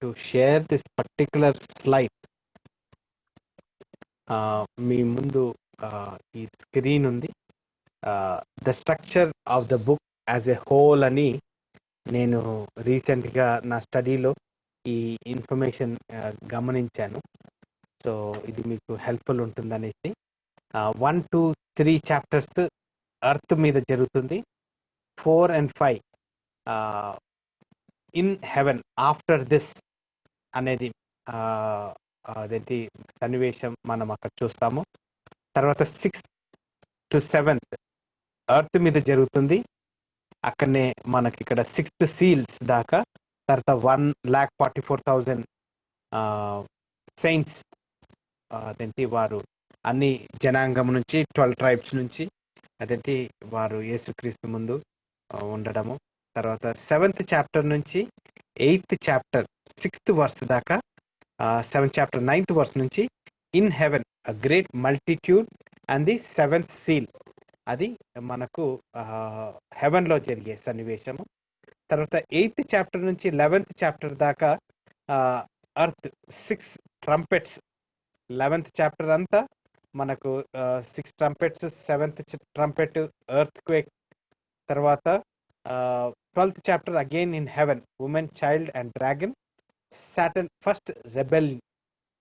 to share this particular slide. మీ ముందు ఈ screen ఉంది. The structure of the book as a whole అని నేను రీసెంట్గా నా స్టడీలో ఈ ఇన్ఫర్మేషన్ గమనించాను. సో ఇది మీకు హెల్ప్ఫుల్ ఉంటుందనేసి 1, 2, 3 చాప్టర్స్ ఎర్త్ మీద జరుగుతుంది. 4 and 5 in heaven after this అనేది అదేంటి సన్నివేశం మనం అక్కడ చూస్తాము. తర్వాత 6th to 7th ఎర్త్ మీద జరుగుతుంది. అక్కడనే మనకి ఇక్కడ 6th సీల్స్ దాకా. తర్వాత 1,44,000 సెయింట్స్ అదేంటి వారు అన్ని జనాంగం నుంచి 12 ట్రైబ్స్ నుంచి అదేంటి వారు యేసుక్రీస్తు ముందు ఉండడము. తర్వాత 7th చాప్టర్ నుంచి 8th చాప్టర్ 6th వర్స్ దాకా, 7th చాప్టర్ 9th వర్స్ నుంచి in heaven a great multitude and the 7th seal అది మనకు హెవెన్లో జరిగే సన్నివేశము. తర్వాత 8th చాప్టర్ నుంచి 11th చాప్టర్ దాకా అర్త్ 6 ట్రంపెట్స్. 11th చాప్టర్ అంతా మనకు 6 trumpets, 7th trumpet earth quake. తర్వాత 12th chapter again in heaven women, child and dragon, Satan first rebel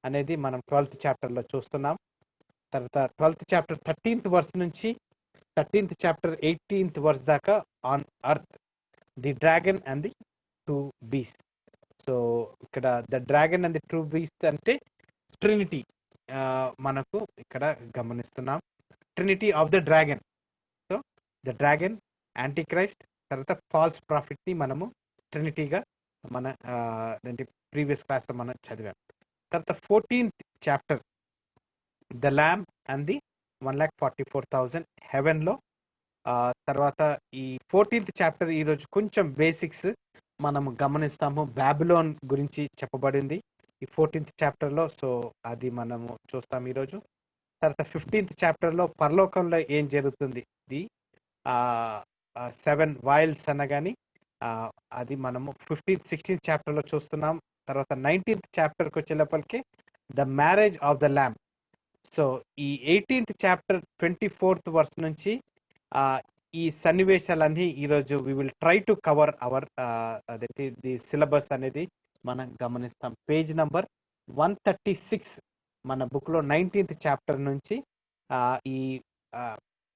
అనేది మనం 12th చాప్టర్లో చూస్తున్నాం. తర్వాత 12th చాప్టర్ 13th వర్స్ నుంచి 13th చాప్టర్ 18th వర్స్ దాకా on earth the dragon and the 2 beast. So ఇక్కడ the dragon and the 2 beast అంటే trinity మనకు ఇక్కడ గమనిస్తున్నాం. Trinity of the dragon. So the dragon, antichrist, తర్వాత false ప్రాఫిట్ని మనము ట్రినిటీగా మన ప్రీవియస్ క్లాస్లో మనం చదివాం. తర్వాత 14th chapter the lamb and the 1,44,000 హెవెన్లో. తర్వాత ఈ 14th చాప్టర్ ఈరోజు కొంచెం బేసిక్స్ మనము గమనిస్తాము. బాబిలోన్ గురించి చెప్పబడింది ఈ 14th చాప్టర్లో. సో అది మనము చూస్తాం ఈరోజు. తర్వాత 15th చాప్టర్లో పరలోకంలో ఏం జరుగుతుంది, ది 7 వాయిల్స్ అనగాని అది మనము 15th, 16th చాప్టర్లో చూస్తున్నాం. తర్వాత 19th చాప్టర్కి వచ్చేటప్పటికి the marriage of the lamb. So ఈ 18th చాప్టర్ 24th వర్స్ నుంచి ఈ సన్నివేశాలన్నీ ఈరోజు we will try to cover our అదేంటి ది సిలబస్ అనేది మనం గమనిస్తాం. పేజ్ నంబర్ 136 మన బుక్లో 19th చాప్టర్ నుంచి ఈ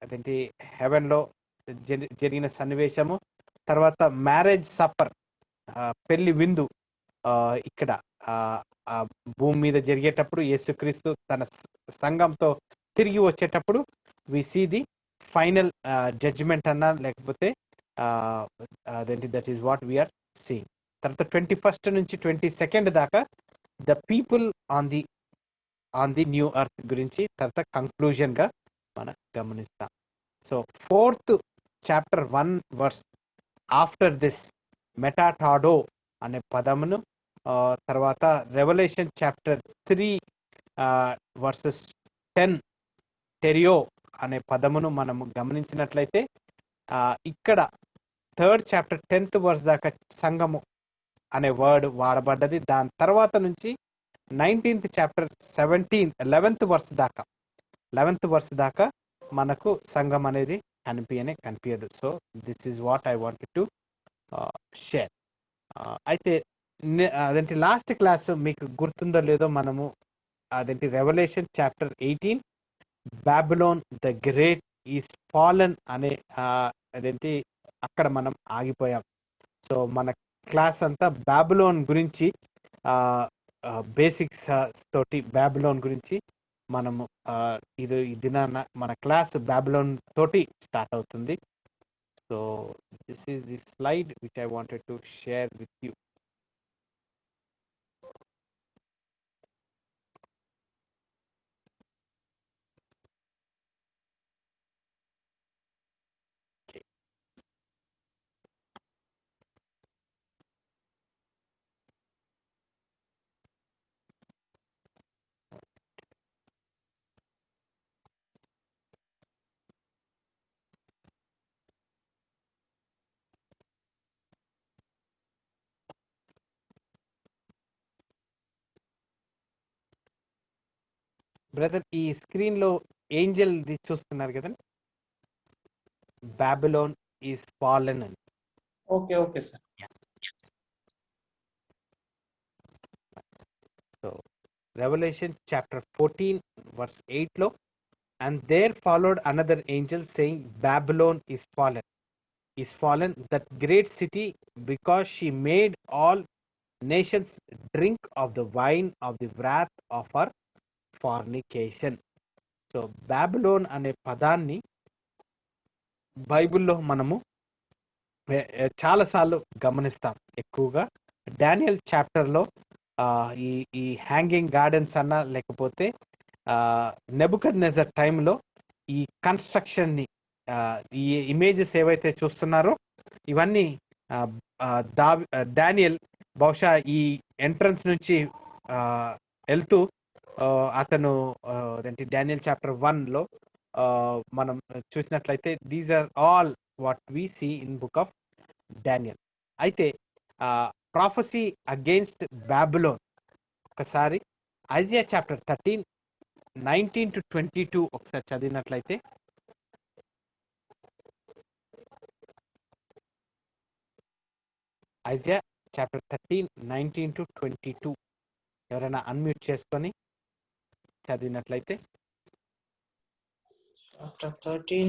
అదేంటి హెవెన్లో జరిగిన సన్నివేశము. తర్వాత మ్యారేజ్ సప్పర్, పెళ్లి విందు ఇక్కడ భూమి మీద జరిగేటప్పుడు యేసుక్రీస్తు తన సంఘంతో తిరిగి వచ్చేటప్పుడు we see the final judgement అన్నా లేకపోతే అదేంటి that is what we are seeing. తర్వాత 21st నుంచి 22nd దాకా the people on the new earth గురించి తర్వాత కంక్లూజన్ గా మనం గమనిస్తాం. So 4th chapter 1 verse after this మెటాటాడో అనే పదమును, తర్వాత రెవల్యూషన్ చాప్టర్ 3 వర్సెస్ 10 టెరియో అనే పదమును మనము గమనించినట్లయితే ఇక్కడ 3rd చాప్టర్ 10th వర్స్ దాకా సంఘము అనే వర్డ్ వాడబడ్డది. దాని తర్వాత నుంచి 19th చాప్టర్ 11th వర్స్ దాకా మనకు సంఘం అనేది కనిపించదు. So this is what I wanted to share. అయితే అదేంటి లాస్ట్ క్లాస్ మీకు గుర్తుందో లేదో మనము అదేంటి Revelation chapter 18 Babylon the great is fallen అనే అదేంటి అక్కడ మనం ఆగిపోయాం. సో మన క్లాస్ అంతా బాబిలోన్ గురించి బేసిక్స్ తోటి బాబిలోన్ గురించి మనము ఈ దినాన మన క్లాస్ బాబిలోన్ తోటి స్టార్ట్ అవుతుంది. So this is the slide which I wanted to share with you. Brother ఈ స్క్రీన్ లో ఏంజల్ చూస్తున్నారు కదండి, బాబిలోన్ ఈస్ ఫాలెన్ అని. Okay okay sir. So revelation chapter 14 verse 8 లో, and there followed another angel saying, Babylon is fallen, that great city, because she made all nations drink of the wine of the wrath of her fornication. So Babylon అనే పదాన్ని బైబిల్లో మనము చాలాసార్లు గమనిస్తాం. ఎక్కువగా Daniel చాప్టర్లో ఈ ఈ హ్యాంగింగ్ గార్డెన్స్ అన్నా, లేకపోతే నెబుకద్నెజర్ టైంలో ఈ కన్స్ట్రక్షన్ని, ఈ ఇమేజెస్ ఏవైతే చూస్తున్నారో ఇవన్నీ డానియల్ బహుశా ఈ ఎంట్రన్స్ నుంచి వెళ్తూ అతను డానియల్ చాప్టర్ 1లో మనం చూసినట్లయితే these are all what we see in book of Daniel. అయితే ప్రాఫసీ అగెయిన్స్ట్ బాబిలోన్ ఒకసారి ఐజియా చాప్టర్ 13 19 to 22 ఒకసారి చదివినట్లయితే, ఐజియా చాప్టర్ 13 19 to 22 ఎవరైనా అన్మ్యూట్ చేసుకొని చదివినట్లయితే. Chapter 13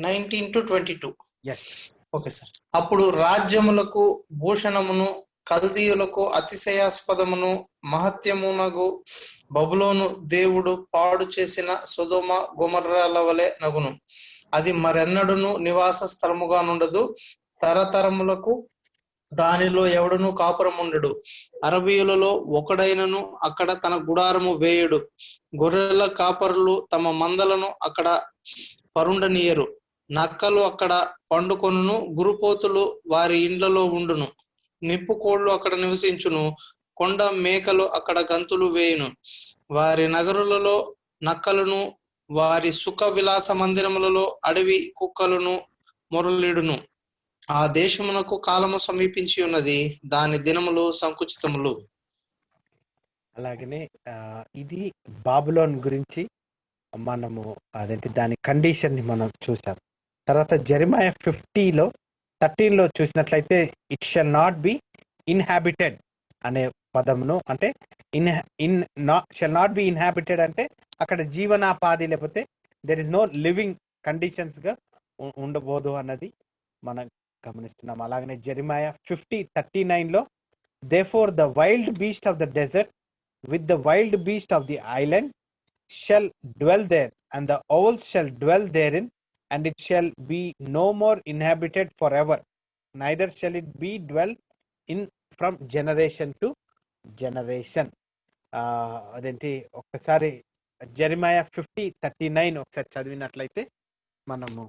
19 to 22. Yes. Okay sir. అప్పుడు రాజ్యములకు భూషణమును, కల్దీయులకు అతిశయాస్పదమును, మహత్యమునగు బబులోను దేవుడు పాడు చేసిన సొదొమ గొమొర్రాల వలె నగును. అది మరెన్నడూను నివాస స్థలముగా నుండదు, తరతరములకు దానిలో ఎవడును కాపురముండడు. అరబీయులలో ఒకడైనను అక్కడ తన గుడారము వేయుడు. గొర్రెల కాపరులు తమ మందలను అక్కడ పరుండనీయరు. నక్కలు అక్కడ పండుకొనును, గురుపోతులు వారి ఇండ్లలో ఉండును. నిప్పు కోళ్లు అక్కడ నివసించును, కొండ మేకలు అక్కడ గంతులు వేయును. వారి నగరులలో నక్కలను, వారి సుఖ విలాస మందిరములలో అడవి కుక్కలను మొరలిడును. ఆ దేశమునకు కాలము సమీపించి ఉన్నది, దాని దినములు సంకుచితములు. అలాగనే ఇది బాబిలోన్ గురించి మనము దాని కండిషన్ ని మనం చూసాం. తర్వాత జెరెమియా 50లో 13లో చూసినట్లయితే it shall not be inhabited అనే పదమును, అంటే షల్ నాట్ బి ఇన్హాబిటెడ్ అంటే అక్కడ జీవనాపాధి లేకపోతే there is no living conditions గా ఉండబోదు అన్నది మనం గమనిస్తున్నాం. అలాగనే జెరెమియా 50:39లో, therefore the wild beast of the desert with the wild beast of the island shall dwell there, and the owls shall dwell therein, and it shall be no more inhabited forever, neither shall it be dwell in from generation to generation. అదేంటి ఒక్కసారి Jeremiah 50:39 ఒకసారి చదివినట్లయితే మనము,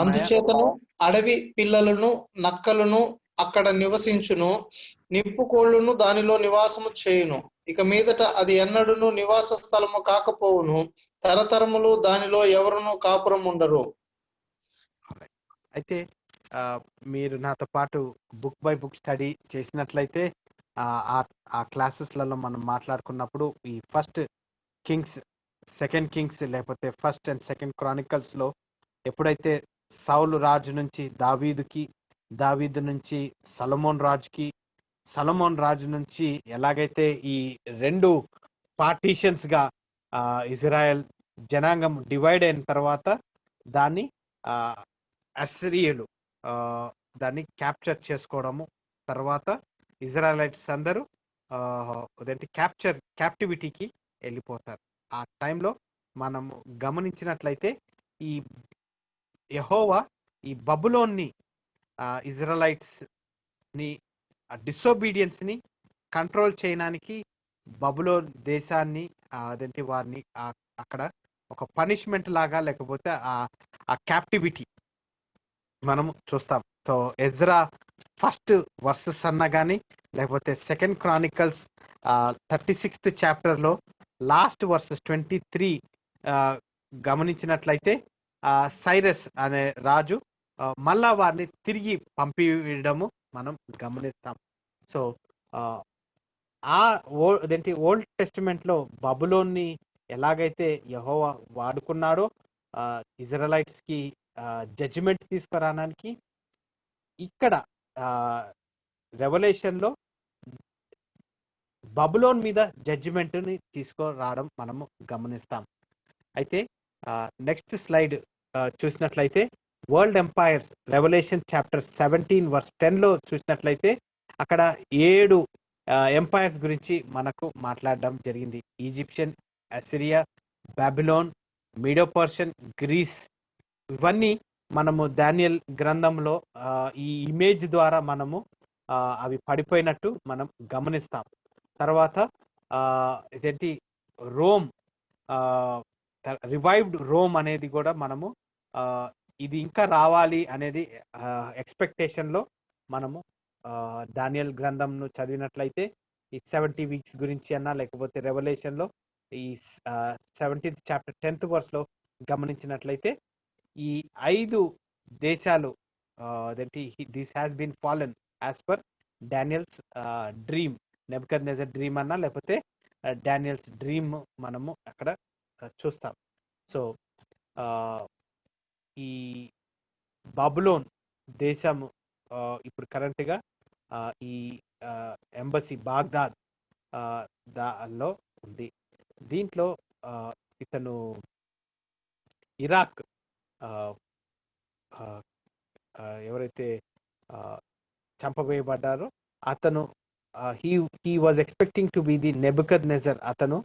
అందుచేతను అడవి పిల్లలను నక్కలను అక్కడ నివసించును, నిప్పు కోళ్లను దానిలో నివాసము చేయును. ఇక మీదట అది ఎన్నడూను నివాస స్థలము కాకపోవును, తరతరములు దానిలో ఎవరును కాపురం ఉండరు. అయితే మీరు నాతో పాటు బుక్ బై బుక్ స్టడీ చేసినట్లయితే ఆ క్లాసెస్లలో మనం మాట్లాడుకున్నప్పుడు ఈ ఫస్ట్ కింగ్స్, సెకండ్ కింగ్స్, లేకపోతే ఫస్ట్ అండ్ సెకండ్ క్రానికల్స్ లో ఎప్పుడైతే సౌలు రాజు నుంచి దావీదుకి, దావీదు నుంచి సొలొమోన్ రాజుకి, సొలొమోన్ రాజు నుంచి ఎలాగైతే ఈ రెండు పార్టీషన్స్ గా ఇజ్రాయెల్ జనాంగం డివైడ్ అయిన తర్వాత దాన్ని అస్సిరియలు దాన్ని క్యాప్చర్ చేసుకోవడము, తర్వాత ఇజ్రాయలైట్స్ అందరూ క్యాప్టివిటీకి వెళ్ళిపోతారు. ఆ టైంలో మనము గమనించినట్లయితే ఈ యెహోవా ఈ బబులోన్ని, ఇజ్రాయలైట్స్ ని డిసోబీడియన్స్ ని కంట్రోల్ చేయడానికి బబులోన్ దేశాన్ని వారిని అక్కడ ఒక పనిష్మెంట్ లాగా, లేకపోతే ఆ క్యాప్టివిటీ మనము చూస్తాం. సో ఎజ్రా ఫస్ట్ వర్సెస్ అన్నా కానీ, లేకపోతే సెకండ్ క్రానికల్స్ 36th చాప్టర్లో లాస్ట్ వర్సెస్ 23 గమనించినట్లయితే సైరస్ అనే రాజు మళ్ళా వారిని తిరిగి పంపివేయడము మనం గమనిస్తాం. సో ఆ అదేంటి ఓల్డ్ టెస్టిమెంట్ లో బబులోన్ని ఎలాగైతే యెహోవా వాడుకున్నాడో ఇజ్రాయలైట్స్ కి జడ్జిమెంట్ తీసుకురావడానికి, ఇక్కడ రెవల్యూషన్ లో బబులోన్ మీద జడ్జిమెంట్ ని తీసుకురావడం మనము గమనిస్తాం. అయితే నెక్స్ట్ స్లైడ్ చూసినట్లయితే world empires revelation chapter 17 verse 10 లో చూసినట్లయితే అక్కడ 7 ఎంపైర్స్ గురించి మనకు మాట్లాడడం జరిగింది. Egyptian, Assyria, Babylon, Medo Persian, Greece. ఇవన్నీ మనము దానియేల్ గ్రంథంలో ఈ ఇమేజ్ ద్వారా మనము అవి పడిపోయినట్టు మనం గమనిస్తాం. తర్వాత ఇదేంటి రోమ్, రివైవ్డ్ రోమ్ అనేది కూడా మనము ఇది ఇంకా రావాలి అనేది ఎక్స్పెక్టేషన్ లో మనము దానియేల్ గ్రంథంను చదివినట్లయితే ఈ 70 వీక్స్ గురించి అన్నా, లేకపోతే రెవల్యూషన్ లో ఈ 17th చాప్టర్ 10th వర్స్ లో గమనించినట్లయితే ఈ 5 దేశాలు అదేంటి this has been fallen as per Daniel's dream, Nebuchadnezzar dream అన్నా, లేకపోతే డానియల్స్ డ్రీమ్ మనము అక్కడ చూస్తాం. సో ఈ బబులోన్ దేశము ఇప్పుడు కరెంట్ గా ఈ ఎంబసీ బాగ్దాద్ దానిలో ఉంది. దీంట్లో ఇతను ఇరాక్ ఎవరైతే చంపవేయబడ్డారో అతను he was expecting to be the Nebuchadnezzar. అతను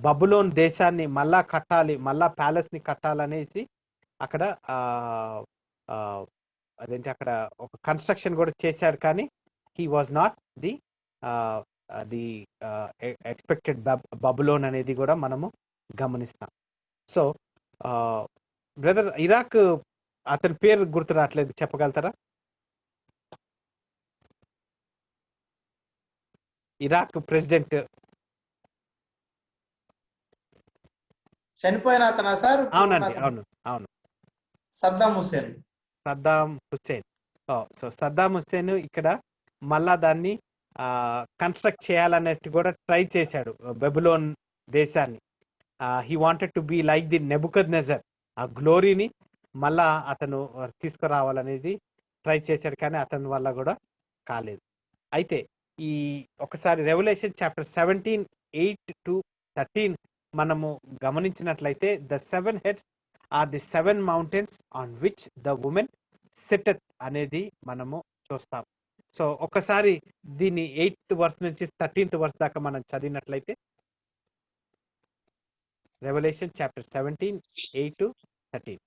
బబులోన్ దేశాన్ని మళ్ళా కట్టాలి, మళ్ళా ప్యాలెస్ ని కట్టాలనేసి అక్కడ అదేంటి అక్కడ ఒక కన్స్ట్రక్షన్ కూడా చేశాడు. కానీ he was not the expected Babylon అనేది కూడా మనము గమనిస్తాం. సో బ్రదర్, ఇరాక్ అతని పేరు గుర్తు రావట్లేదు, చెప్పగలుగుతారా? ఇరాక్ ప్రెసిడెంట్ చనిపోయిన అతనా సార్? అవునండి, అవును అవును, సద్దాం హుస్సేన్. సద్దాం హుస్సేన్. సో సద్దాం హుస్సేన్ ఇక్కడ మళ్ళా దాన్ని కన్స్ట్రక్ట్ చేయాలనేది కూడా ట్రై చేశాడు బబులోన్ దేశాన్ని. He wanted to be like the Nebuchadnezzar. ఆ గ్లోరీని మళ్ళా అతను తీసుకురావాలనేది ట్రై చేశాడు, కానీ అతని వల్ల కూడా కాలేదు. అయితే ఈ ఒకసారి రెవల్యూషన్ చాప్టర్ 17:8-13 మనము గమనించినట్లయితే the 7 heads are the 7 mountains on which the woman sitteth అనేది మనము చూస్తాం. సో ఒకసారి దీన్ని 8th verse నుంచి 13th verse దాకా మనం చదివినట్లయితే రెవల్యూషన్ చాప్టర్ 17:8-13.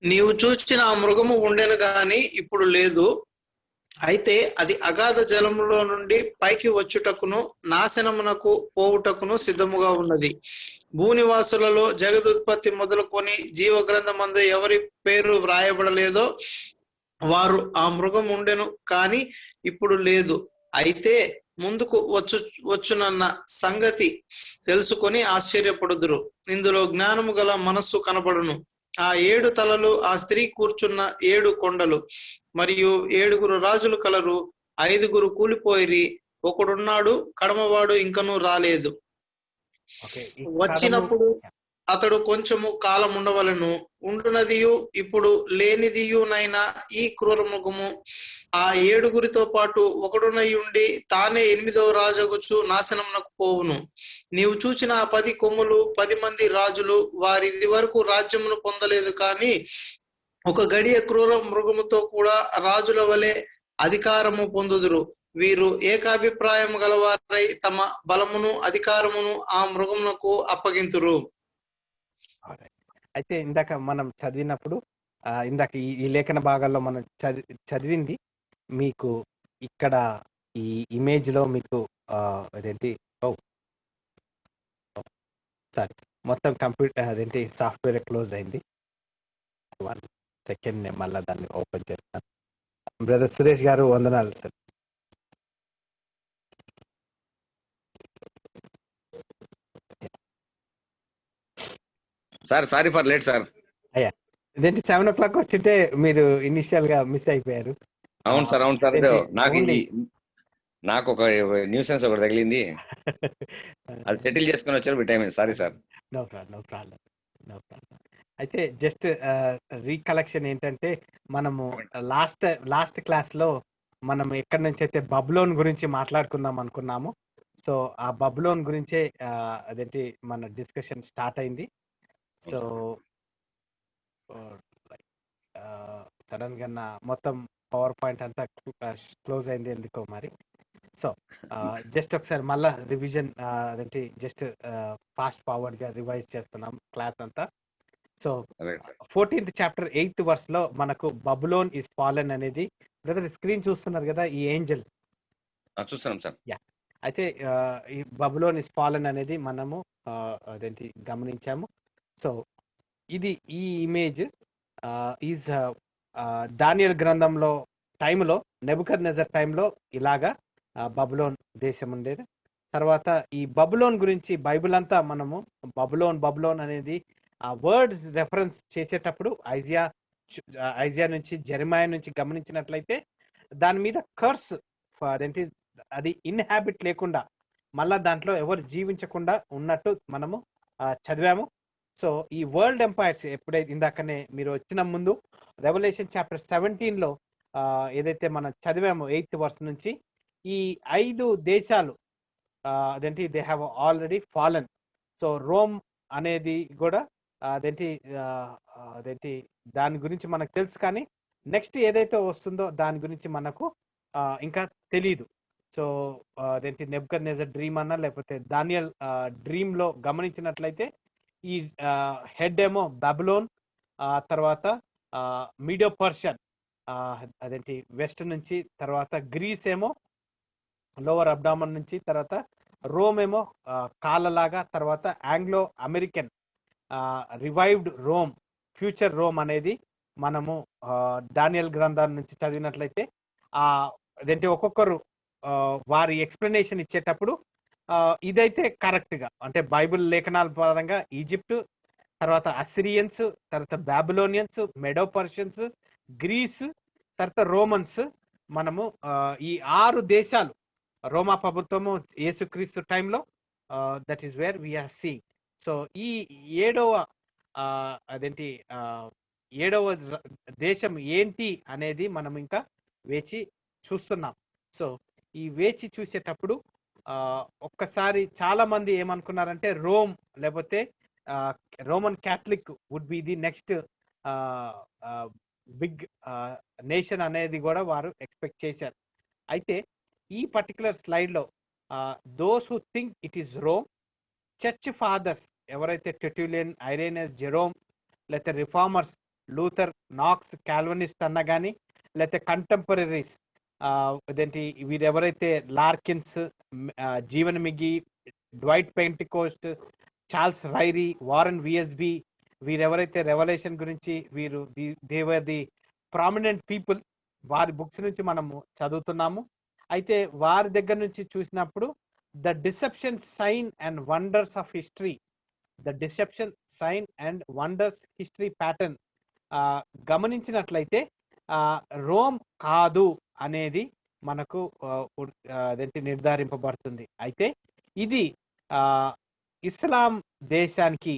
నీవు చూచిన ఆ మృగము ఉండెను గాని ఇప్పుడు లేదు. అయితే అది అగాధ జలములో నుండి పైకి వచ్చుటకును నాశనమునకు పోవుటకును సిద్ధముగా ఉన్నది. భూనివాసులలో జగదుత్పత్తి మొదలుకొని జీవ గ్రంథమందు ఎవరి పేరు వ్రాయబడలేదో వారు ఆ మృగం ఉండెను కానీ ఇప్పుడు లేదు. అయితే ముందుకు వచ్చునన్న సంగతి తెలుసుకొని ఆశ్చర్యపడుదురు. ఇందులో జ్ఞానము గల మనస్సు కనబడును. ఆ 7 తలలు ఆ స్త్రీ కూర్చున్న 7 కొండలు, మరియు 7 రాజులు కలరు. 5 కూలిపోయిరి, ఒకడున్నాడు, కడమవాడు ఇంకనూ రాలేదు. వచ్చినప్పుడు అతడు కొంచెము కాలం ఉండవలను. ఉండునదియు ఇప్పుడు లేనిదియునైనా ఈ క్రూర మృగము ఆ 7 పాటు ఒకడునయుండి తానే 8వ రాజగుచు నాశనమునకు పోవును. నీవు చూచిన ఆ 10 కొమ్ములు 10 మంది రాజులు. వారి ఇది వరకు రాజ్యమును పొందలేదు, కానీ ఒక గడియ క్రూర మృగముతో కూడా రాజుల వలె అధికారము పొందుదురు. వీరు ఏకాభిప్రాయం గలవారై తమ బలమును అధికారమును ఆ మృగమునకు అప్పగింతురు. అయితే ఇందాక మనం చదివినప్పుడు ఇందాక ఈ లేఖన భాగాల్లో మనం చదివింది మీకు ఇక్కడ ఈ ఇమేజ్ లో మీకు అదేంటి సారీ మొత్తం కంప్యూటర్ అదేంటి సాఫ్ట్వేర్ క్లోజ్ అయింది. 1 second నేను మళ్ళీ దాన్ని ఓపెన్ చేస్తాను. బ్రదర్ సురేష్ గారు వందనాలు sir. Sir sorry for late sir. అయ్యా ఇదేంటి 7 o'clock వచ్చింటే మీరు ఇనిషియల్ గా మిస్ అయిపోయారు. అవును సార్, అవును సార్. నాకు నాకు ఒక న్యూసెన్స్ ఒకటి తగిలింది, అది సెటిల్ చేసుకుని వచ్చారు మీ time. Sorry sir. No problem. అయితే జస్ట్ రీకలెక్షన్ ఏంటంటే, మనము లాస్ట్ క్లాస్లో మనం ఎక్కడి నుంచి అయితే బబులోన్ గురించి మాట్లాడుకుందాం అనుకున్నాము. సో ఆ బబులోన్ గురించే అదేంటి మన డిస్కషన్ స్టార్ట్ అయింది. సో సడన్ గా నా మొత్తం పవర్ పాయింట్ అంతా క్లోజ్ అయింది ఎందుకో మరి. సో జస్ట్ ఒకసారి మళ్ళా రివిజన్ అదేంటి జస్ట్ ఫాస్ట్ ఫార్వర్డ్ గా రివైజ్ చేస్తున్నాం క్లాస్ అంతా. So 14th chapter 8th verse లో మనకు బబులోన్ ఇస్ ఫాలెన్ అనేది, బ్రదర్ స్క్రీన్ చూస్తున్నారు కదా ఈ ఏంజల్. చూస్తున్నాం సార్. అయితే ఈ బబులోన్ ఇస్ ఫాలెన్ అనేది మనము అదేంటి గమనించాము. సో ఇది ఈ ఇమేజ్ ఈజ్ దానియేలు గ్రంథంలో టైంలో, నెబుకద్నెజర్ టైంలో ఇలాగా బబులోన్ దేశం ఉండేది. తర్వాత ఈ బబులోన్ గురించి బైబిల్ అంతా మనము బబులోన్ అనేది ఆ వర్డ్స్ రెఫరెన్స్ చేసేటప్పుడు ఐజియా నుంచి జెరెమయా నుంచి గమనించినట్లయితే దాని మీద కర్స్ అదేంటి అది ఇన్హాబిట్ లేకుండా మళ్ళా దాంట్లో ఎవరు జీవించకుండా ఉన్నట్టు మనము చదివాము. సో ఈ వరల్డ్ ఎంపైర్స్ ఎప్పుడైతే ఇందాకనే మీరు వచ్చిన ముందు రెవల్యూషన్ చాప్టర్ 17లో ఏదైతే మనం చదివామో 8th వర్స్ నుంచి, ఈ 5 దేశాలు అదేంటి they have already fallen. So Rome అనేది కూడా అదేంటి దాని గురించి మనకు తెలుసు, కానీ నెక్స్ట్ ఏదైతే వస్తుందో దాని గురించి మనకు ఇంకా తెలియదు. సో అదేంటి నెబుకద్నెజర్ డ్రీమ్ అన్నా లేకపోతే దానియేల్ డ్రీమ్ లో గమనించినట్లయితే ఈ హెడ్ ఏమో బబులోన్, తర్వాత మీడియో పర్షియన్ అదేంటి వెస్ట్ నుంచి, తర్వాత గ్రీస్ ఏమో లోవర్ అబ్డామన్ నుంచి, తర్వాత రోమ్ ఏమో కాళ్ళలాగా, తర్వాత Anglo American revived Rome, future Rome అనేది మనము దానియేల్ గ్రంథాల నుంచి చదివినట్లయితే అదేంటి ఒక్కొక్కరు వారి ఎక్స్ప్లెనేషన్ ఇచ్చేటప్పుడు ఇదైతే కరెక్ట్ గా, అంటే బైబిల్ లేఖనాల పరంగా ఈజిప్ట్, తర్వాత అసిరియన్స్, తర్వాత బాబిలోనియన్స్, మెడో పర్షియన్స్, గ్రీస్, తర్వాత రోమన్స్, మనము ఈ 6 దేశాలు రోమా ప్రభుత్వము యేసుక్రీస్తు టైంలో that is where we are seeing. So ఈ 7వ అదేంటి 7వ దేశం ఏంటి అనేది మనం ఇంకా వేచి చూస్తున్నాం. సో ఈ వేచి చూసేటప్పుడు ఒక్కసారి చాలా మంది ఏమనుకున్నారంటే రోమ్ లేకపోతే Roman Catholic would be the next big nation అనేది కూడా వారు ఎక్స్పెక్ట్ చేశారు. అయితే ఈ పర్టికులర్ స్లైడ్లో those who think it is Rome, church fathers ఎవరైతే టెర్టులియన్, ఐరేనస్, జెరోమ్, లేకపోతే రిఫార్మర్స్ లూథర్, నాక్స్, కాల్వనిస్ట్ అన్నా కానీ, లేకపోతే కంటెంపరీస్ అదేంటి వీరెవరైతే Larkins, J Vernon McGee, Dwight Pentecost, Charles Ryrie, Warren Wiersbe, వీరెవరైతే రెవల్యూషన్ గురించి వీరు దేవర్ ది ప్రామినెంట్ పీపుల్, వారి బుక్స్ నుంచి మనము చదువుతున్నాము. అయితే వారి దగ్గర నుంచి చూసినప్పుడు the deception sign and wonders of history, the deception sign and wonders history pattern గమనించినట్లయితే రోమ్ కాదు అనేది మనకు అదేంటి నిర్ధారింపబడుతుంది. అయితే ఇది ఇస్లాం దేశానికి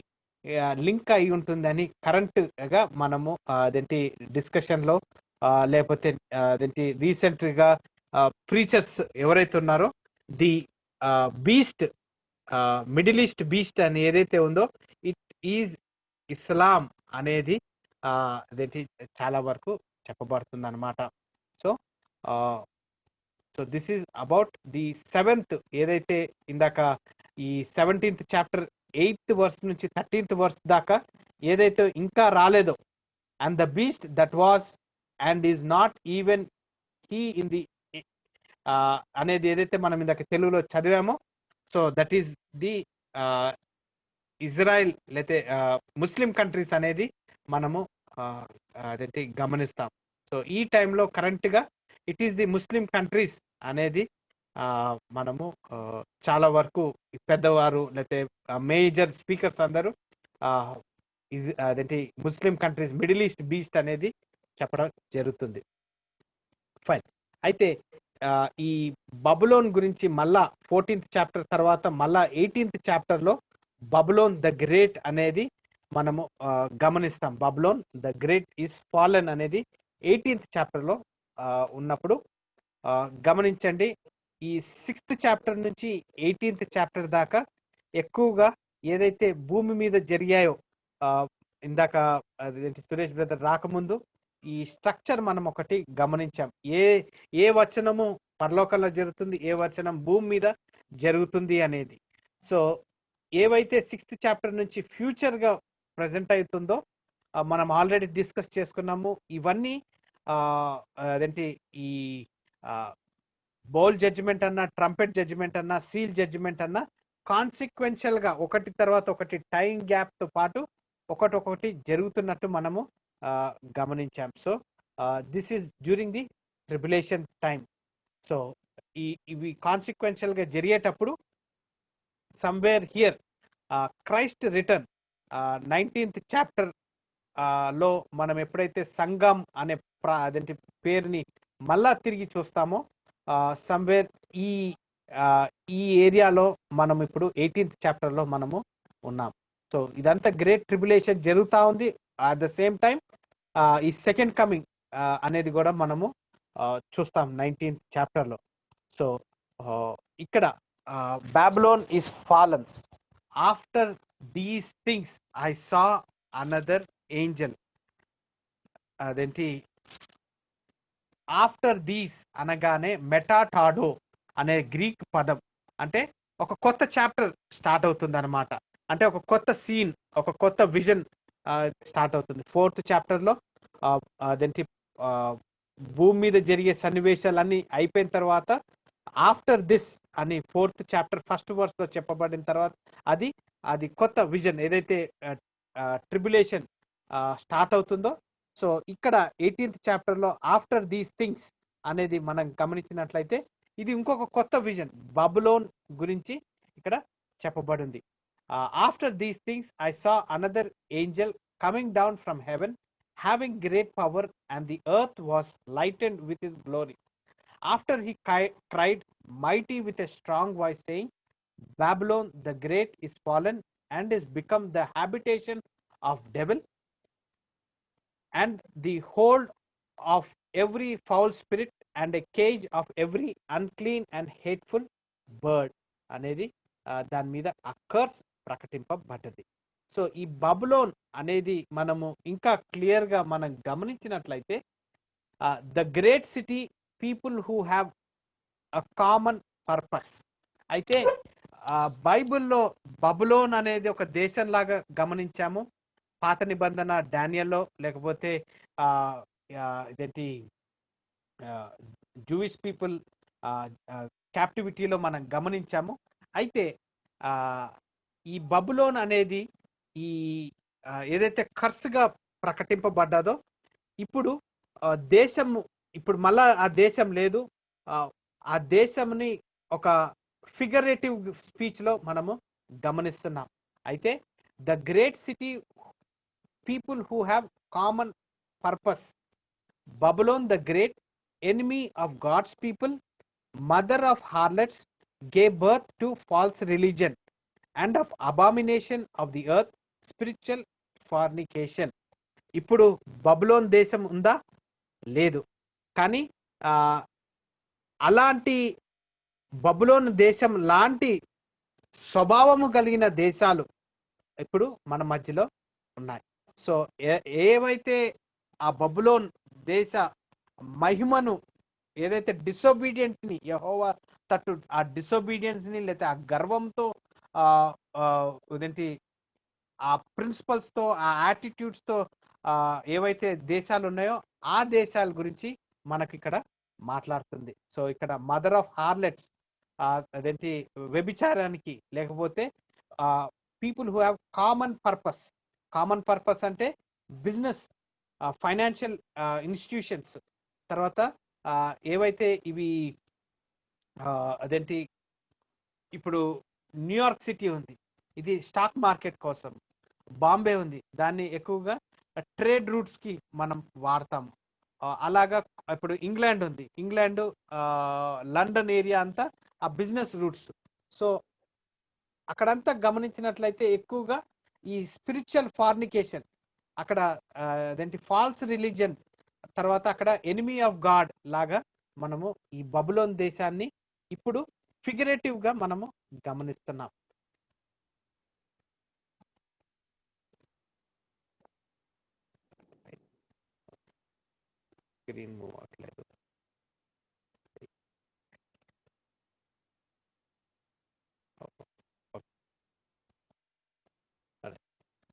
లింక్ అయి ఉంటుందని కరెంట్ గా మనము అదేంటి డిస్కషన్ లో లేకపోతే అదేంటి రీసెంట్ గా ప్రీచర్స్ ఎవరైతే ఉన్నారో the beast, middle east beast అని ఏదైతే ఉందో ఇట్ ఈజ్ ఇస్లాం అనేది అదేంటి చాలా వరకు చెప్పబడుతుంది అనమాట. So this is about the 7th ఏదైతే ఇందాక ఈ 17th చాప్టర్ 8th వర్స్ నుంచి 13th వర్స్ దాకా ఏదైతే ఇంకా రాలేదో, and the beast that was and is not even he in the అనేది ఏదైతే మనం ఇందాక తెలుగులో చదివామో, so that is the Israel లేతే ముస్లిం కంట్రీస్ అనేది మనము అదేంటి గమనిస్తాం. సో ఈ టైంలో కరెంట్ గా it is the Muslim countries అనేది మనము చాలా వరకు పెద్దవారు లేకపోతే మేజర్ స్పీకర్స్ అందరూ అదేంటి Muslim countries, middle east beast అనేది చెప్పడం జరుగుతుంది. ఫైన్. అయితే ఈ బబులోన్ గురించి మళ్ళా 14th చాప్టర్ తర్వాత మళ్ళా 18th చాప్టర్లో బబులోన్ ద గ్రేట్ అనేది మనము గమనిస్తాం. Babylon the great is fallen అనేది 18th చాప్టర్లో ఉన్నప్పుడు గమనించండి. ఈ 6th చాప్టర్ నుంచి 18th చాప్టర్ దాకా ఎక్కువగా ఏదైతే భూమి మీద జరిగాయో, ఇందాక అదేంటి సురేష్ బ్రదర్ రాకముందు ఈ స్ట్రక్చర్ మనం ఒకటి గమనించాం. ఏ వచనము పరలోకంలో జరుగుతుంది, ఏ వచనం భూమి మీద జరుగుతుంది అనేది. సో ఏవైతే 6th చాప్టర్ నుంచి ఫ్యూచర్ గా ప్రజెంట్ అవుతుందో మనం ఆల్రెడీ డిస్కస్ చేసుకున్నాము. ఇవన్నీ అదేంటి ఈ బౌల్ జడ్జిమెంట్ అన్నా, ట్రంపెట్ జడ్జిమెంట్ అన్నా, సీల్ జడ్జిమెంట్ అన్నా కాన్సిక్వెన్షియల్ గా ఒకటి తర్వాత ఒకటి టైం గ్యాప్ తో పాటు ఒకటి జరుగుతున్నట్టు మనము గమనించాం. So this is during the tribulation time. So ఇవి కాన్సిక్వెన్షియల్ గా జరిగేటప్పుడు somewhere here Christ return 19th chapter లో మనం ఎప్పుడైతే సంఘం అనే అదేంటి పేరుని మళ్ళా తిరిగి చూస్తామో సమ్వేర్ ఈ ఏరియాలో మనం ఇప్పుడు 18th చాప్టర్ లో మనము ఉన్నాం. సో ఇదంతా గ్రేట్ ట్రిబులేషన్ జరుగుతా ఉంది. అట్ ద సేమ్ టైం ఈ సెకండ్ కమింగ్ అనేది కూడా మనము చూస్తాం 19th చాప్టర్ లో. సో ఇక్కడ Babylon is fallen. After these things I saw another Angel. అదేంటి ఆఫ్టర్ దీస్ అనగానే మెటాటాడో అనే గ్రీక్ పదం, అంటే ఒక కొత్త చాప్టర్ స్టార్ట్ అవుతుంది అనమాట. అంటే ఒక కొత్త సీన్, ఒక కొత్త విజన్ స్టార్ట్ అవుతుంది. 4th చాప్టర్ లో అదేంటి భూమి మీద జరిగే సన్నివేశాలన్నీ అయిపోయిన తర్వాత ఆఫ్టర్ దిస్ అని 4th చాప్టర్ 1st వర్స్ లో చెప్పబడిన తర్వాత అది కొత్త విజన్ ఏదైతే ట్రిబులేషన్ స్టార్ట్ అవుతుందో. సో ఇక్కడ 18th చాప్టర్ లో ఆఫ్టర్ దీస్ థింగ్స్ అనేది మనం గమనించినట్లయితే ఇది ఇంకొక కొత్త విజన్ బబులోన్ గురించి ఇక్కడ చెప్పబడింది. After these things I saw another Angel coming down from heaven having great power, and the earth was lightened with his glory. After he cried mighty with a strong voice, saying, Babylon the great is fallen, and is become the habitation of devil, and the hold of every foul spirit, and a cage of every unclean and hateful bird. అనేది దాని మీద ఆ curse ప్రకటింపబడ్డది. So ఈ బబులోన్ అనేది మనము ఇంకా clear గా మనం గమనించినట్లయితే the great city, people who have a common purpose. అయితే బైబిల్లో బబులోన్ అనేది ఒక దేశం లాగా గమనించాము. పాత నిబంధన డానియల్లో, లేకపోతే ఇదేంటి జూయిష్ పీపుల్ క్యాప్టివిటీలో మనం గమనించాము. అయితే ఈ బబులోన్ అనేది ఈ ఏదైతే కర్స్గా ప్రకటింపబడ్డాదో ఇప్పుడు దేశము, ఇప్పుడు మళ్ళా ఆ దేశం లేదు. ఆ దేశంని ఒక ఫిగరేటివ్ స్పీచ్ లో మనము గమనిస్తున్నాం. అయితే the great city, people who have common purpose, Babylon the great, enemy of God's people, mother of harlots, gave birth to false religion, and of abomination of the earth, spiritual fornication. ఇప్పుడు బబులోన్ దేశం ఉందా? లేదు. కానీ అలాంటి బబులోన్ దేశం లాంటి స్వభావము కలిగిన దేశాలు ఇప్పుడు మన మధ్యలో ఉన్నాయి. సో ఏవైతే ఆ బబులోన్ దేశ మహిమను, ఏదైతే డిసొబీడియంట్ ని, యెహోవా తట్టు ఆ డిసొబీడియన్స్ ని, లేకపోతే ఆ గర్వంతో ఇదేంటి ఆ ప్రిన్సిపల్స్ తో, ఆ యాటిట్యూడ్స్ తో ఏవైతే దేశాలు ఉన్నాయో ఆ దేశాల గురించి మనకి ఇక్కడ మాట్లాడుతుంది. సో ఇక్కడ మదర్ ఆఫ్ హార్లెట్స్, అదేంటి వ్యభిచారానికి, లేకపోతే people who have common purpose. Common purpose అంటే బిజినెస్, ఫైనాన్షియల్ ఇన్స్టిట్యూషన్స్, తర్వాత ఏవైతే ఇవి అదేంటి ఇప్పుడు న్యూయార్క్ సిటీ ఉంది, ఇది స్టాక్ మార్కెట్ కోసం. బాంబే ఉంది, దాన్ని ఎక్కువగా ట్రేడ్ రూట్స్ కి మనం వాడతాము. అలాగా ఇప్పుడు ఇంగ్లాండ్ ఉంది, ఇంగ్లాండ్ లండన్ ఏరియా అంతా ఆ బిజినెస్ రూట్స్. సో అక్కడంతా గమనించినట్లయితే ఎక్కువగా ఈ స్పిరిచువల్ ఫార్నికేషన్, అక్కడ అదేంటి ఫాల్స్ రిలీజియన్, తర్వాత అక్కడ ఎనిమీ ఆఫ్ గాడ్ లాగా మనము ఈ బబులోన్ దేశాన్ని ఇప్పుడు ఫిగరేటివ్ గా మనము గమనిస్తున్నాం. స్క్రీన్ మూవ్ అవ్వట్లేదు.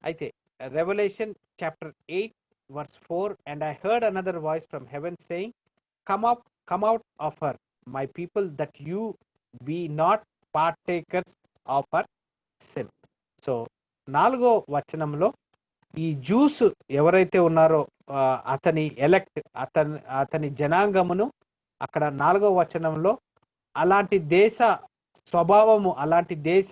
అయితే Revelation chapter 8 verse 4, and I heard another voice from heaven saying, come out of her, my people, that you be not partakers of her sin. So 4వ వచనంలో ఈ జూస్ ఎవరైతే ఉన్నారో అతని ఎలెక్ట్, అతని జనాంగమును అక్కడ 4వ వచనంలో అలాంటి దేశ స్వభావము, అలాంటి దేశ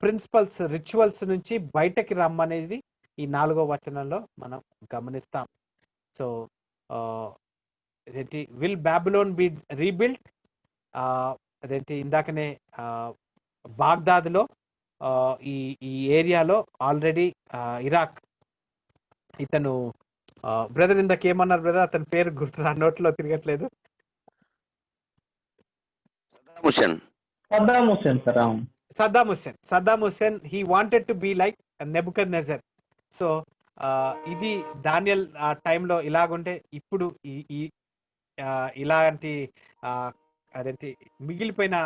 ప్రిన్సిపల్స్, రిచువల్స్ నుంచి బయటకి రమ్మనేది ఈ 4వ వచనంలో మనం గమనిస్తాం. సో అదేంటి విల్ బాబిలోన్ బి రీబిల్ట్, అదేంటి ఇందాకనే బాగ్దాద్లో ఈ ఈ ఏరియాలో ఆల్రెడీ ఇరాక్ ఇతను బ్రదర్ ఇందాక ఏమన్నారు బ్రదర్, అతని పేరు గుర్తు నోట్లో తిరగట్లేదు. Saddam Hussein he wanted to be like Nebuchadnezzar. సో ఇది దానియల్ ఆ టైంలో ఇలాగుంటే ఇప్పుడు ఈ ఇలాంటి అదేంటి మిగిలిపోయిన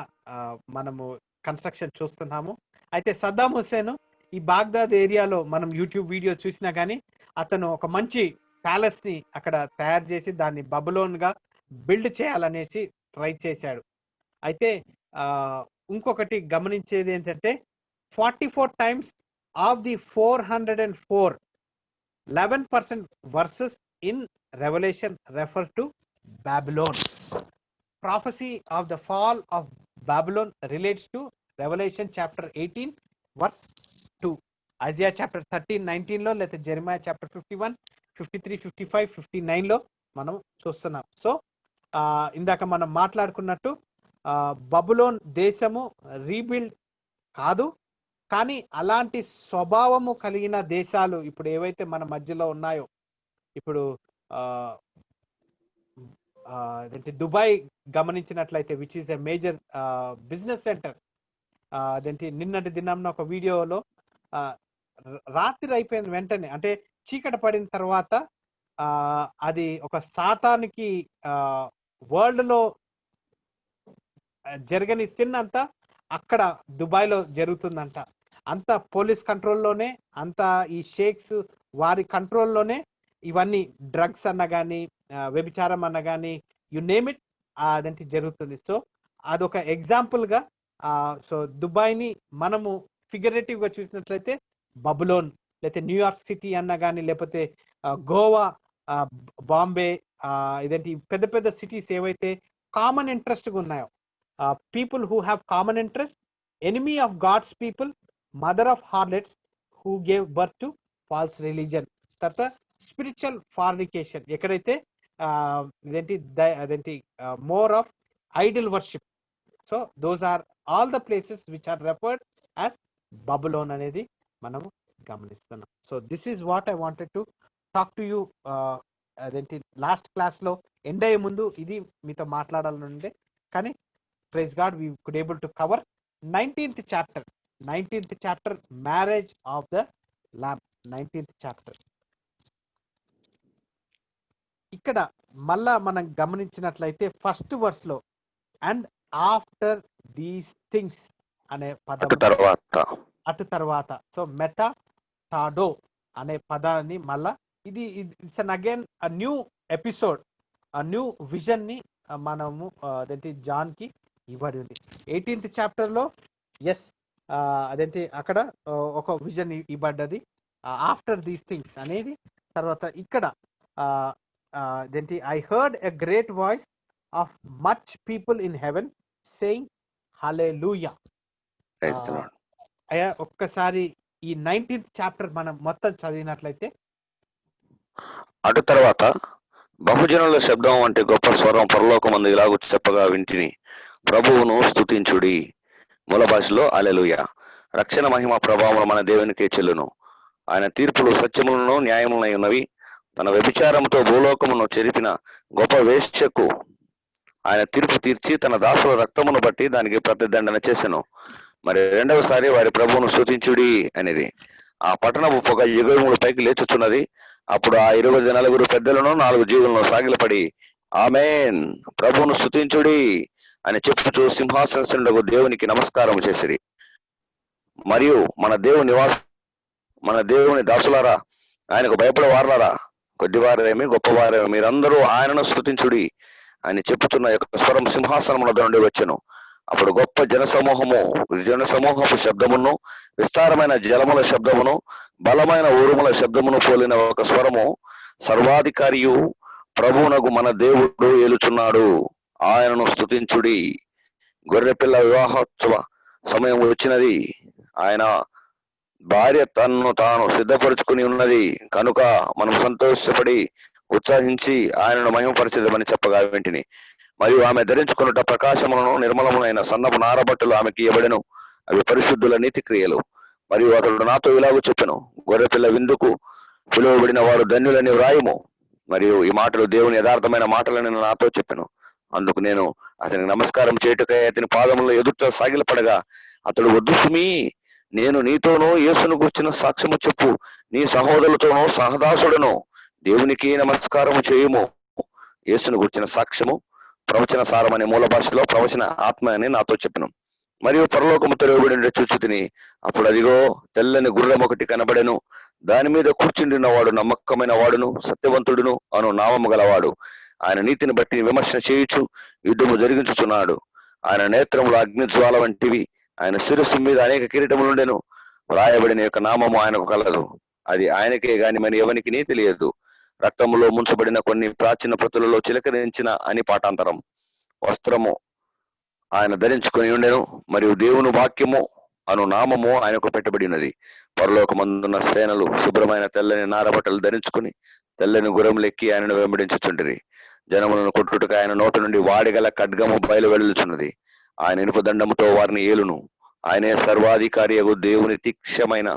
మనము కన్స్ట్రక్షన్ చూస్తున్నాము. అయితే సద్దాం హుస్సేన్ ఈ బాగ్దాద్ ఏరియాలో మనం యూట్యూబ్ వీడియో చూసినా కానీ అతను ఒక మంచి ప్యాలెస్ ని అక్కడ తయారు చేసి దాన్ని బబులోన్ గా బిల్డ్ చేయాలనేసి ట్రై చేశాడు. అయితే ఇంకొకటి గమనించేది ఏంటంటే 44 times of the 404, 11% verses in Revelation refer to Babylon. Prophecy of the fall of Babylon relates to Revelation chapter 18 verse 2, Isaiah chapter 13:19 లో, లేదా Jeremiah chapter 51, 53, 55, 59 లో మనం చూస్తున్నాం. సో ఇందాక మనం మాట్లాడుకున్నట్టు బబులోన్ దేశము రీబిల్డ్ కాదు, కానీ అలాంటి స్వభావము కలిగిన దేశాలు ఇప్పుడు ఏవైతే మన మధ్యలో ఉన్నాయో, ఇప్పుడు దుబాయ్ గమనించినట్లయితే which is a major business centre. అదేంటి నిన్నటి దినంలో ఒక వీడియోలో రాత్రి అయిపోయిన వెంటనే, అంటే చీకటి పడిన తర్వాత అది ఒక సాతానికి వరల్డ్ లో జరగని సిన్ అంతా అక్కడ దుబాయ్లో జరుగుతుందంట. అంత పోలీస్ కంట్రోల్లోనే, అంత ఈ షేక్స్ వారి కంట్రోల్లోనే ఇవన్నీ డ్రగ్స్ అన్న కానీ, వ్యభిచారం అన్న కానీ, యు నేమ్ ఇట్, అదంటే జరుగుతుంది. సో అదొక ఎగ్జాంపుల్గా సో దుబాయ్ని మనము ఫిగరేటివ్ గా చూసినట్లయితే బబులోన్, లేకపోతే న్యూయార్క్ సిటీ అన్న కానీ, లేకపోతే గోవా, బాంబే, ఇదేంటి పెద్ద పెద్ద సిటీస్ ఏవైతే కామన్ ఇంట్రెస్ట్గా ఉన్నాయో, people who have common interest, enemy of God's people, mother of harlots who gave birth to false religion. తర్వాత స్పిరిచువల్ ఫార్నికేషన్, ఎక్కడైతే అదేంటి more of idol worship. So those are all the places which are referred as Babylon అనేది మనము గమనిస్తున్నాం. So this is what I wanted to talk to you. అదేంటి last క్లాస్లో end అయ్యే ముందు ఇది మీతో మాట్లాడాలనుండే, కానీ praise God we could able to cover 19th chapter marriage of the lamb. 19th chapter ఇక్కడ మళ్ళా మనం గమనించినట్లయితే ఫస్ట్ వర్స్ లో అండ్ ఆఫ్టర్ దీస్ థింగ్స్ అనే పదం, అటు తర్వాత, సో మెటా టాడో అనే పదాన్ని మళ్ళా ఇది it's an again a new episode, a new vision ని మనము అదేంటి జాన్ కి ఇవ్వడి ఉంది. 18th చాప్టర్లో ఎస్ అదేంటి అక్కడ ఒక విజన్ ఇవ్వబడ్డది ఆఫ్టర్ దీస్ థింగ్స్ అనేది. తర్వాత ఇక్కడ అదేంటి I heard a great voice of much people in heaven saying hallelujah. ఒక్కసారి ఈ 19th చాప్టర్ మనం మొత్తం చదివినట్లయితే అటు తర్వాత బహుజనుల శబ్దం వంటి గొప్ప స్వరం పరలోకమందు ఇలాగూ చెప్పగా వింటిని, ప్రభువును స్తుతించుడి. మూల భాషలో హల్లెలూయా. రక్షణ మహిమ ప్రభావం మన దేవునికే చెల్లును. ఆయన తీర్పులు సత్యములను న్యాయములై ఉన్నవి. తన వ్యభిచారముతో భూలోకమును చెరిపిన గొప్ప వేశ్యకు ఆయన తీర్పు తీర్చి తన దాసుల రక్తమును బట్టి దానికి ప్రతిదండన చేసెను. మరి రెండవసారి వారి ప్రభువును స్తుతించుడి అనేది. ఆ పట్టణపు పొగ యుగముల పైకి లేచుచున్నది. అప్పుడు ఆ 24 పెద్దలను 4 జీవులను సాగిలపడి ఆమేన్, ప్రభువును స్తుతించుడి అని చెప్పుచూ సింహాసనసుండగు దేవునికి నమస్కారం చేసిరి. మరియు మన దేవుని దాసులారా, ఆయనకు భయపడే వారులారా, కొద్దివారేమి గొప్పవారేమి, మీరందరూ ఆయనను స్తుతించుడి అని చెప్పుతున్న యొక్క స్వరం సింహాసనముల నుండి వచ్చెను. అప్పుడు గొప్ప జనసమూహపు శబ్దమును, విస్తారమైన జలముల శబ్దమును, బలమైన ఉరుముల శబ్దమును పోలిన ఒక స్వరము, సర్వాధికారియు ప్రభువునగు మన దేవుడు ఏలుచున్నాడు, ఆయనను స్తుతించుడి. గొర్రెపిల్ల వివాహోత్సవ సమయం వచ్చినది, ఆయన భార్య తన్ను తాను సిద్ధపరుచుకుని ఉన్నది కనుక మనం సంతోషపడి ఉత్సాహించి ఆయనను మహిమపరచదమని చెప్పగా వింటిని. మరియు ఆమె ధరించుకున్నట ప్రకాశములను నిర్మలమునైన సన్నపు నారబట్టలు ఆమెకి ఇవ్వబడెను. అవి పరిశుద్ధుల నీతి క్రియలు. మరియు అతడు నాతో ఇలాగూ చెప్పెను, గొర్రెపిల్ల విందుకు పిలువబడిన వారు ధన్యులని వ్రాయము. మరియు ఈ మాటలు దేవుని యథార్థమైన మాటలని నాతో చెప్పెను. అందుకు నేను అతనికి నమస్కారం చేయుటకై అతని పాదముల ఎదుట సాగిలపడగా, అతడు వద్దు సుమీ, నేను నీతోనూ యేసును గుర్చిన సాక్ష్యము చెప్పు నీ సహోదరులతోనూ సహదాసుడను దేవునికి నమస్కారము చేయుము. యేసును గుర్చిన సాక్ష్యము ప్రవచన సారమనే మూల భాషలో ప్రవచన ఆత్మ అని నాతో చెప్పెను. మరియు పరలోకము తెరవబడిన చూచితిని. అప్పుడు అదిగో తెల్లని గుర్రం ఒకటి కనబడెను. దాని మీద కూర్చుండిన వాడు నమ్మకమైన వాడును సత్యవంతుడును అను నామము గలవాడు. ఆయన నీతిని బట్టి విమర్శన చేయుచు యుద్ధము జరిగించుచున్నాడు. ఆయన నేత్రములు అగ్నిజ్వాల వంటివి. ఆయన శిరస్సు మీద అనేక కిరీటములుండెను. వ్రాయబడిన యొక్క నామము ఆయనకు కలదు. అది ఆయనకే గాని మరి ఎవనికి తెలియదు. రక్తములో ముంచబడిన కొన్ని ప్రాచీన ప్రతులలో చిలకరించిన అని పాఠాంతరం. వస్త్రము ఆయన ధరించుకొని ఉండెను. మరియు దేవుని వాక్యము అను నామము ఆయనకు పెట్టబడినది. పరలోకమందున్న సేనలు శుభ్రమైన తెల్లని నారబట్టలు ధరించుకుని తెల్లని గుర్రములెక్కి ఆయనను వెంబడించుచుండిరి. జనములను కొట్టుటకు ఆయన నోటి నుండి వాడిగల ఖడ్గము బయలు వెళ్లుచున్నది. ఆయన ఇనుప దండముతో వారిని ఏలును. ఆయనే సర్వాధికారియగు దేవుని తీక్షణమైన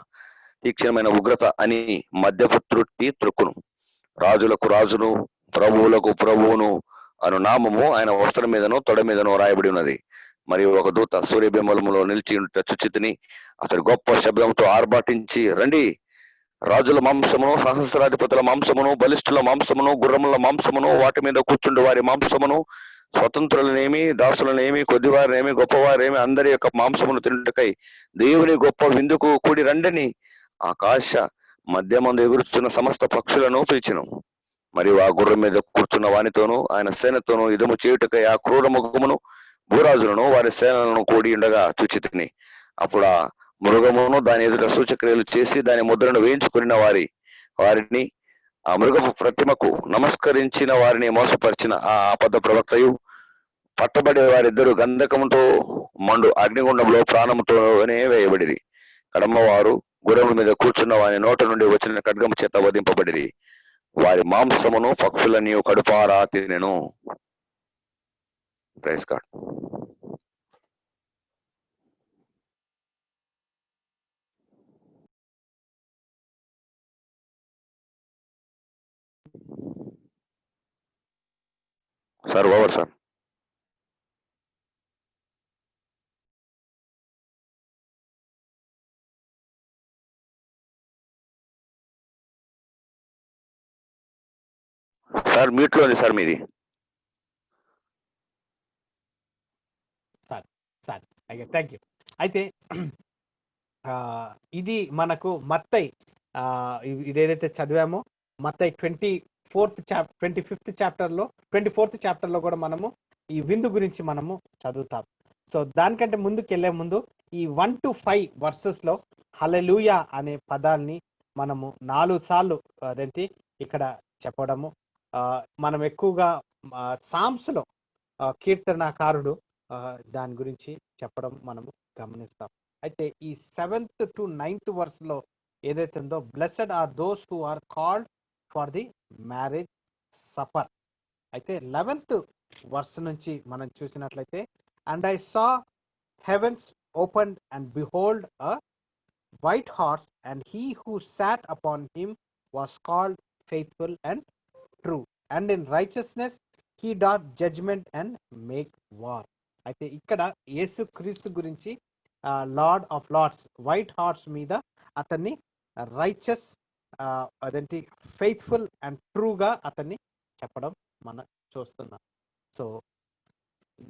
ఉగ్రత అని మధ్యపుత్రుట్టి త్రొక్కును. రాజులకు రాజును ప్రభువులకు ప్రభువును అను నామము ఆయన వస్త్రం మీదను తొడ మీదను రాయబడి ఉన్నది. మరియు ఒక దూత సూర్యబింబములో నిలిచి చుచితిని. అతడు గొప్ప శబ్దంతో ఆర్భాటించి, రండి, రాజుల మాంసమును సహస్రాధిపతుల మాంసమును బలిష్ఠుల మాంసమును గుర్రముల మాంసమును వాటి మీద కూర్చుండు వారి మాంసమును స్వతంత్రులనేమి దాసులనేమి కొద్దివారినేమి గొప్పవారేమి అందరి యొక్క మాంసమును తినుటకై దేవుని గొప్ప విందుకు కూడి రండని ఆకాశ మధ్యమందు ఎగురుచున్న సమస్త పక్షులను పిలిచెను. మరియు ఆ గుర్రం మీద కూర్చున్న వానితోనూ ఆయన సేనతోనూ యుద్ధము చేయుటకై ఆ క్రూర ముఖమును భూరాజులను వారి సేనలను కూడి ఉండగా చూచితిని. అప్పుడు ఆ మృగమును దాని ఎదుట సూచక్రియలు చేసి దాని ముద్రను వేయించుకున్న వారిని ఆ మృగపు ప్రతిమకు నమస్కరించిన వారిని మోసపరిచిన ఆ అబద్ధ ప్రవక్తయు పట్టబడే వారిద్దరు గంధకముతో మండు అగ్నిగుండంలో ప్రాణముతోనే వేయబడిరి. కడమవారు గుర్రముల మీద కూర్చున్న వారి నోట నుండి వచ్చిన ఖడ్గము చేత వధింపబడిరి. వారి మాంసమును పక్షులని కడుపారా తినెను. Praise God. Sir over sir. Sir mute లో ఉంది సార్ మీది. Thank you. అయితే ఇది మనకు మత్తయి ఇదేదైతే చదివామో మత్తయి 25th చాప్టర్లో కూడా మనము ఈ విందు గురించి మనము చదువుతాం. సో దానికంటే ముందుకు వెళ్ళే ముందు ఈ 1 to 5 వర్సెస్లో హల్లెలూయా అనే పదాన్ని మనము 4 సార్లు అదేంటి ఇక్కడ చెప్పడము, మనం ఎక్కువగా సామ్స్లో కీర్తనాకారుడు దాని గురించి చెప్పడం మనము గమనిస్తాం. అయితే ఈ 7th to 9th వర్స్లో ఏదైతే ఉందో, blessed are those who are called for the marriage supper. అయితే 11th వర్స్ నుంచి మనం చూసినట్లయితే, and I saw heavens opened and behold a white horse, and he who sat upon him was called faithful and true, and in righteousness he doth judgment and make war. అయితే ఇక్కడ యేసు క్రీస్తు గురించి Lord of lords white horse మీద అతన్ని righteous అదేంటి faithful and ట్రూగా అతన్ని చెప్పడం మనం చూస్తున్నాం. So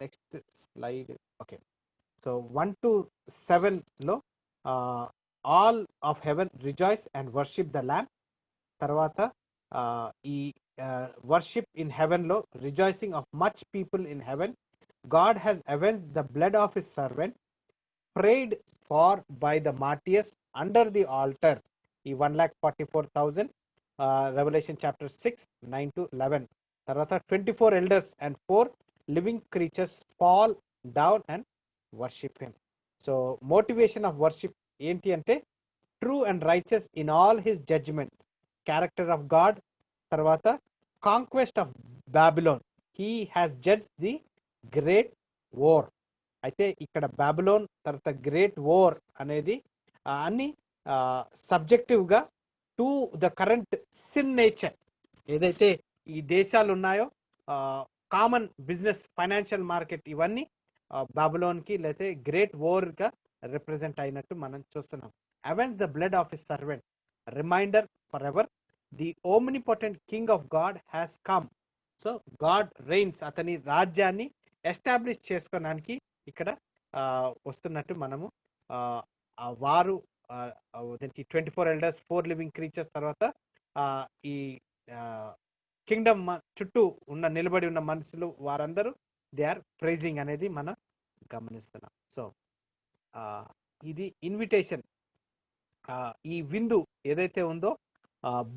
next slide. Okay, so 1 to 7 లో all of heaven rejoice and worship the land. తర్వాత ఈ వర్షిప్ ఇన్ హెవెన్ లో rejoicing of much people in heaven. God has avenged the blood of his servant, prayed for by the martyrs under the altar. ఈ 1,44,000 Revelation chapter 6 9 to 11. తర్వాత 24 elders and 4 living creatures fall down and worship him. So motivation of worship ఏంటి అంటే true and righteous in all his judgement, character of God. తర్వాత conquest of Babylon, he has judge the great whore. అయితే ఇక్కడ Babylon తర్వాత great whore అనేది అన్ని సబ్జెక్టివ్గా to the current sin nature ఏదైతే ఈ దేశాలు ఉన్నాయో, కామన్ బిజినెస్ ఫైనాన్షియల్ మార్కెట్ ఇవన్నీ బాబిలోన్కి లేకపోతే గ్రేట్ వోర్గా రిప్రజెంట్ అయినట్టు మనం చూస్తున్నాం. Avenges the blood of his servant, reminder for ever the omnipotent king of God has come. So God reigns, అతని రాజ్యాన్ని ఎస్టాబ్లిష్ చేసుకోవడానికి ఇక్కడ వస్తున్నట్టు మనము వారు 24 elders 4 living creatures తర్వాత ఈ కింగ్డమ్ చుట్టూ నిలబడి ఉన్న మనుషులు వారందరూ దే ఆర్ ప్రైజింగ్ అనేది మనం గమనిస్తున్నాం. సో ఇది ఇన్విటేషన్. ఈ విందు ఏదైతే ఉందో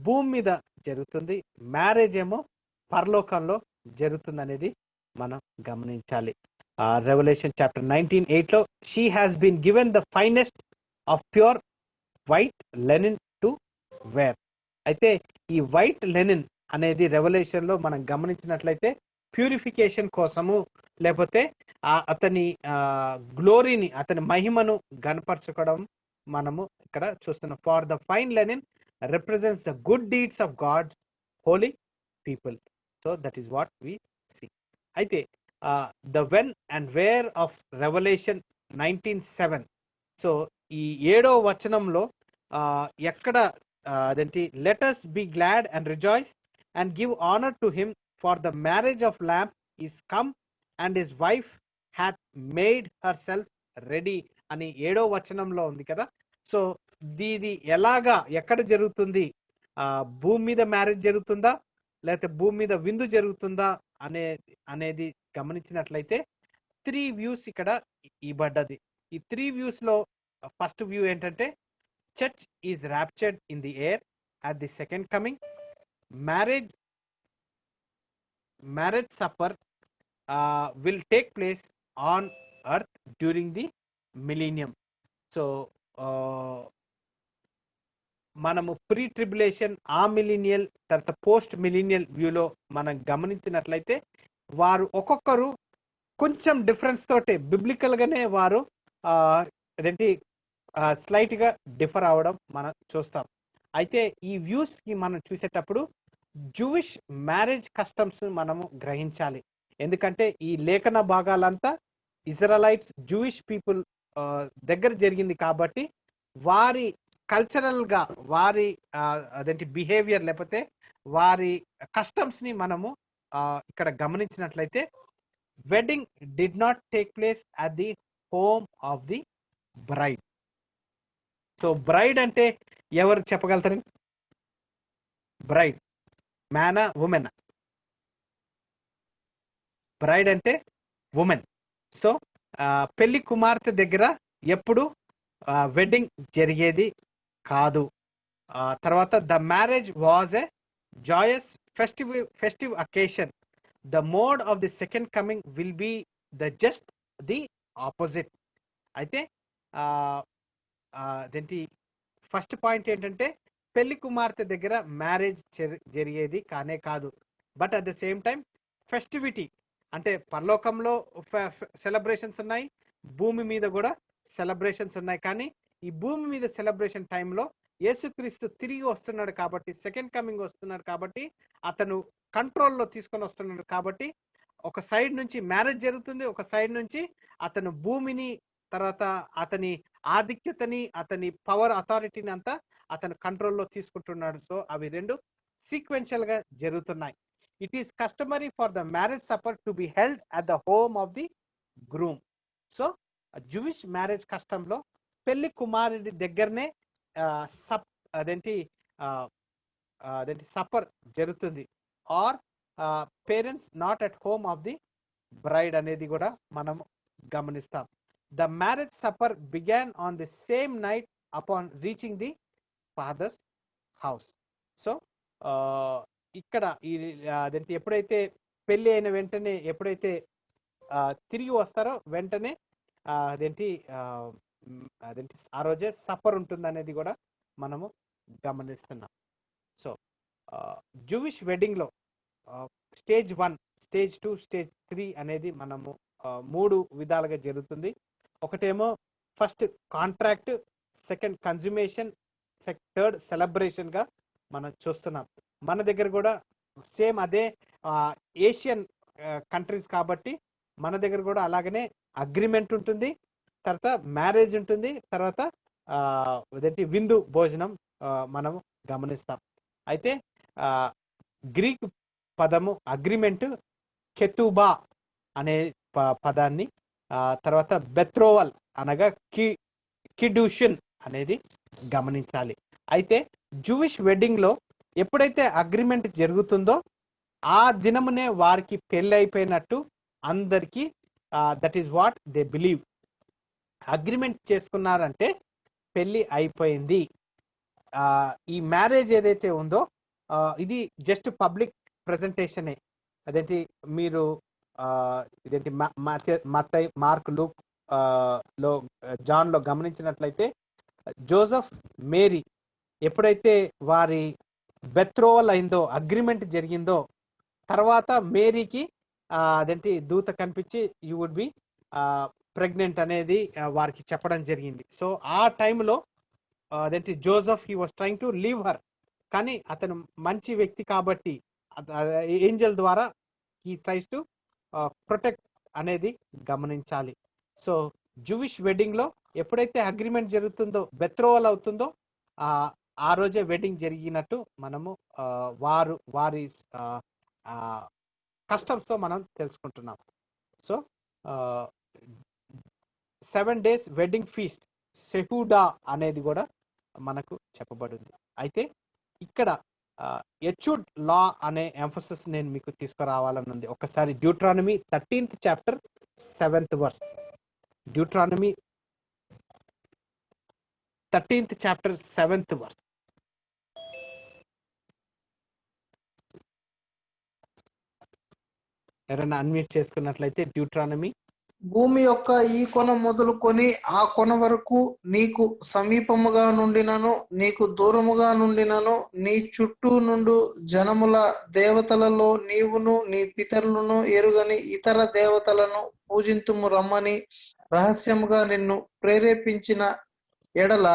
భూమి మీద జరుగుతుంది, మ్యారేజ్ ఏమో పరలోకంలో జరుగుతుంది అనేది మనం గమనించాలి. రెవల్యూషన్ చాప్టర్ 19:8 లో she has been given the finest of pure white linen to wear. అయితే ఈ వైట్ లెనిన్ అనేది రెవల్యూషన్ లో మనం గమనించినట్లయితే ప్యూరిఫికేషన్ కోసము, లేకపోతే అతని గ్లోరీని, అతని మహిమను గనపరచుకోవడం మనము ఇక్కడ చూస్తున్నాం. For the fine linen represents the good deeds of God's holy people. So that is what we see. అయితే the when and where of Revelation 19:7. So ఈ 7వ వచనంలో ఎక్కడ అదేంటి let us be glad and rejoice and give honor to him, for the marriage of lamb is come and his wife hath made herself ready అని 7వ వచనంలో ఉంది కదా. సో దీది ఎలాగా ఎక్కడ జరుగుతుంది, భూమి మీద మ్యారేజ్ జరుగుతుందా లేకపోతే భూమి మీద విందు జరుగుతుందా అనేది గమనించినట్లయితే 3 వ్యూస్ ఇక్కడ ఇవ్వబడ్డది. ఈ 3 వ్యూస్ లో ఫస్ట్ వ్యూ ఏంటంటే church is raptured in the air at the second coming. Marriage supper will take place on earth during the millennium. So మనము ప్రీ ట్రిబులేషన్, ఆ మిలీనియల్ తర్వాత పోస్ట్ మిలీనియల్ వ్యూలో మనం గమనించినట్లయితే వారు ఒక్కొక్కరు కొంచెం డిఫరెన్స్ తోటి బిబ్లికల్ గానే వారు అదేంటి స్లైట్ గా డిఫర్ అవడం మనం చూస్తాం. అయితే ఈ వ్యూస్ కి మనం చూసేటప్పుడు జూయిష్ మ్యారేజ్ కస్టమ్స్ మనము గ్రహించాలి. ఎందుకంటే ఈ లేఖన భాగాలంతా ఇజ్రాయలైట్స్ జూయిష్ పీపుల్ దగ్గర జరిగింది కాబట్టి వారి కల్చరల్ గా వారి అదేంటి బిహేవియర్ లేకపోతే వారి కస్టమ్స్ ని మనము ఇక్కడ గమనించినట్లయితే wedding did not take place at the home of the bride. So bride అంటే ఎవరు చెప్పగలుగుతారు? బ్రైడ్ మ్యానా ఉమెన్? బ్రైడ్ అంటే ఉమెన్. సో పెళ్లి కుమార్తె దగ్గర ఎప్పుడు వెడ్డింగ్ జరిగేది కాదు. తర్వాత the marriage was a joyous festive occasion. The mode of the second coming will be the just the opposite. అయితే అదేంటి ఫస్ట్ పాయింట్ ఏంటంటే పెళ్లి కుమార్తె దగ్గర మ్యారేజ్ జరిగేది కానే కాదు. But at the same time festivity అంటే పరలోకంలో సెలబ్రేషన్స్ ఉన్నాయి, భూమి మీద కూడా సెలబ్రేషన్స్ ఉన్నాయి. కానీ ఈ భూమి మీద సెలబ్రేషన్ టైంలో యేసుక్రీస్తు తిరిగి వస్తున్నాడు కాబట్టి, సెకండ్ కమింగ్ వస్తున్నాడు కాబట్టి, అతను కంట్రోల్లో తీసుకొని వస్తున్నాడు కాబట్టి, ఒక సైడ్ నుంచి మ్యారేజ్ జరుగుతుంది, ఒక సైడ్ నుంచి అతను భూమిని, తర్వాత అతని ఆధిక్యతని, అతని పవర్ అథారిటీని అంతా అతను కంట్రోల్లో తీసుకుంటున్నాడు. సో అవి రెండు సీక్వెన్షియల్ గా జరుగుతున్నాయి. It is customary for the marriage supper to be held at the home of the groom. So Jewish marriage కస్టంలో పెళ్లి కుమారుడి దగ్గరనే అదేంటి సపర్ జరుగుతుంది. Are parents not at home of the bride అనేది కూడా మనం గమనిస్తాం. The marriage supper began on the same night upon reaching the father's house. So ఇక్కడ ఈ అదేంటి ఎప్పుడైతే పెళ్లి అయిన వెంటనే ఎప్పుడైతే తిరిగి వస్తారో వెంటనే అదేంటి ఆ రోజే సఫర్ ఉంటుంది అనేది కూడా మనము గమనిస్తున్నాం. సో జూయిష్ వెడ్డింగ్ లో స్టేజ్ 1, స్టేజ్ 2, స్టేజ్ 3 అనేది మనము 3 విధాలుగా జరుగుతుంది. ఒకటేమో first contract, second consummation, third celebration గా మనం చూస్తున్నాం. మన దగ్గర కూడా సేమ్ అదే ఏషియన్ కంట్రీస్ కాబట్టి మన దగ్గర కూడా అలాగనే అగ్రిమెంట్ ఉంటుంది, తర్వాత మ్యారేజ్ ఉంటుంది, తర్వాత అదేంటి విందు భోజనం మనము గమనిస్తాం. అయితే గ్రీక్ పదము అగ్రిమెంట్ కెతుబా అనే పదాన్ని, తర్వాత బెత్రోవల్ అనగా కిడ్యూషన్ అనేది గమనించాలి. అయితే జూయిష్ వెడ్డింగ్ లో ఎప్పుడైతే అగ్రిమెంట్ జరుగుతుందో ఆ దినమునే వారికి పెళ్లి అయిపోయినట్టు అందరికీ that is what they believe. Agreement చేసుకున్నారంటే పెళ్లి అయిపోయింది. ఈ మ్యారేజ్ ఏదైతే ఉందో ఇది జస్ట్ పబ్లిక్ ప్రెజెంటేషనే. అదేంటి మీరు ఇదేంటి మత్తయి, మార్క్, లూక్ లో, జాన్ లో గమనించినట్లయితే జోసెఫ్, మేరీ ఎప్పుడైతే వారి బెత్రోవల్ అయిందో, అగ్రిమెంట్ జరిగిందో, తర్వాత మేరీకి అదేంటి దూత కనిపించి యూ వుడ్ బి ప్రెగ్నెంట్ అనేది వారికి చెప్పడం జరిగింది. సో ఆ టైంలో అదేంటి Joseph he was trying to leave her, కానీ అతను మంచి వ్యక్తి కాబట్టి ఏంజల్ ద్వారా హీ ట్రైస్ టు ప్రొటెక్ట్ అనేది గమనించాలి. సో జూయిష్ వెడ్డింగ్ లో ఎప్పుడైతే అగ్రిమెంట్ జరుగుతుందో, బెత్రోవల్ అవుతుందో ఆ రోజే వెడ్డింగ్ జరిగినట్టు మనము వారి కస్టమ్స్ తో మనం తెలుసుకుంటున్నాం. సో 7 days వెడ్డింగ్ ఫీస్ట్ సెహూడా అనేది కూడా మనకు చెప్పబడింది. అయితే ఇక్కడ ఎచ్యుడ్ లా అనే ఎంఫసిస్ నేను మీకు తీసుకురావాలని ఉంది. ఒకసారి Deuteronomy 13th chapter 7th verse. Deuteronomy 13th chapter 7th verse. ఎవరైనా అన్మ్యూట్ చేసుకున్నట్లయితే డ్యూట్రానమీ. భూమి యొక్క ఈ కొన మొదలుకొని ఆ కొన వరకు నీకు సమీపముగా నుండినను నీకు దూరముగా నుండినను నీ చుట్టూ నుండు జనముల దేవతలలో నీవును నీ పితరులను ఎరుగని ఇతర దేవతలను పూజింతుము రమ్మని రహస్యముగా నిన్ను ప్రేరేపించిన ఎడల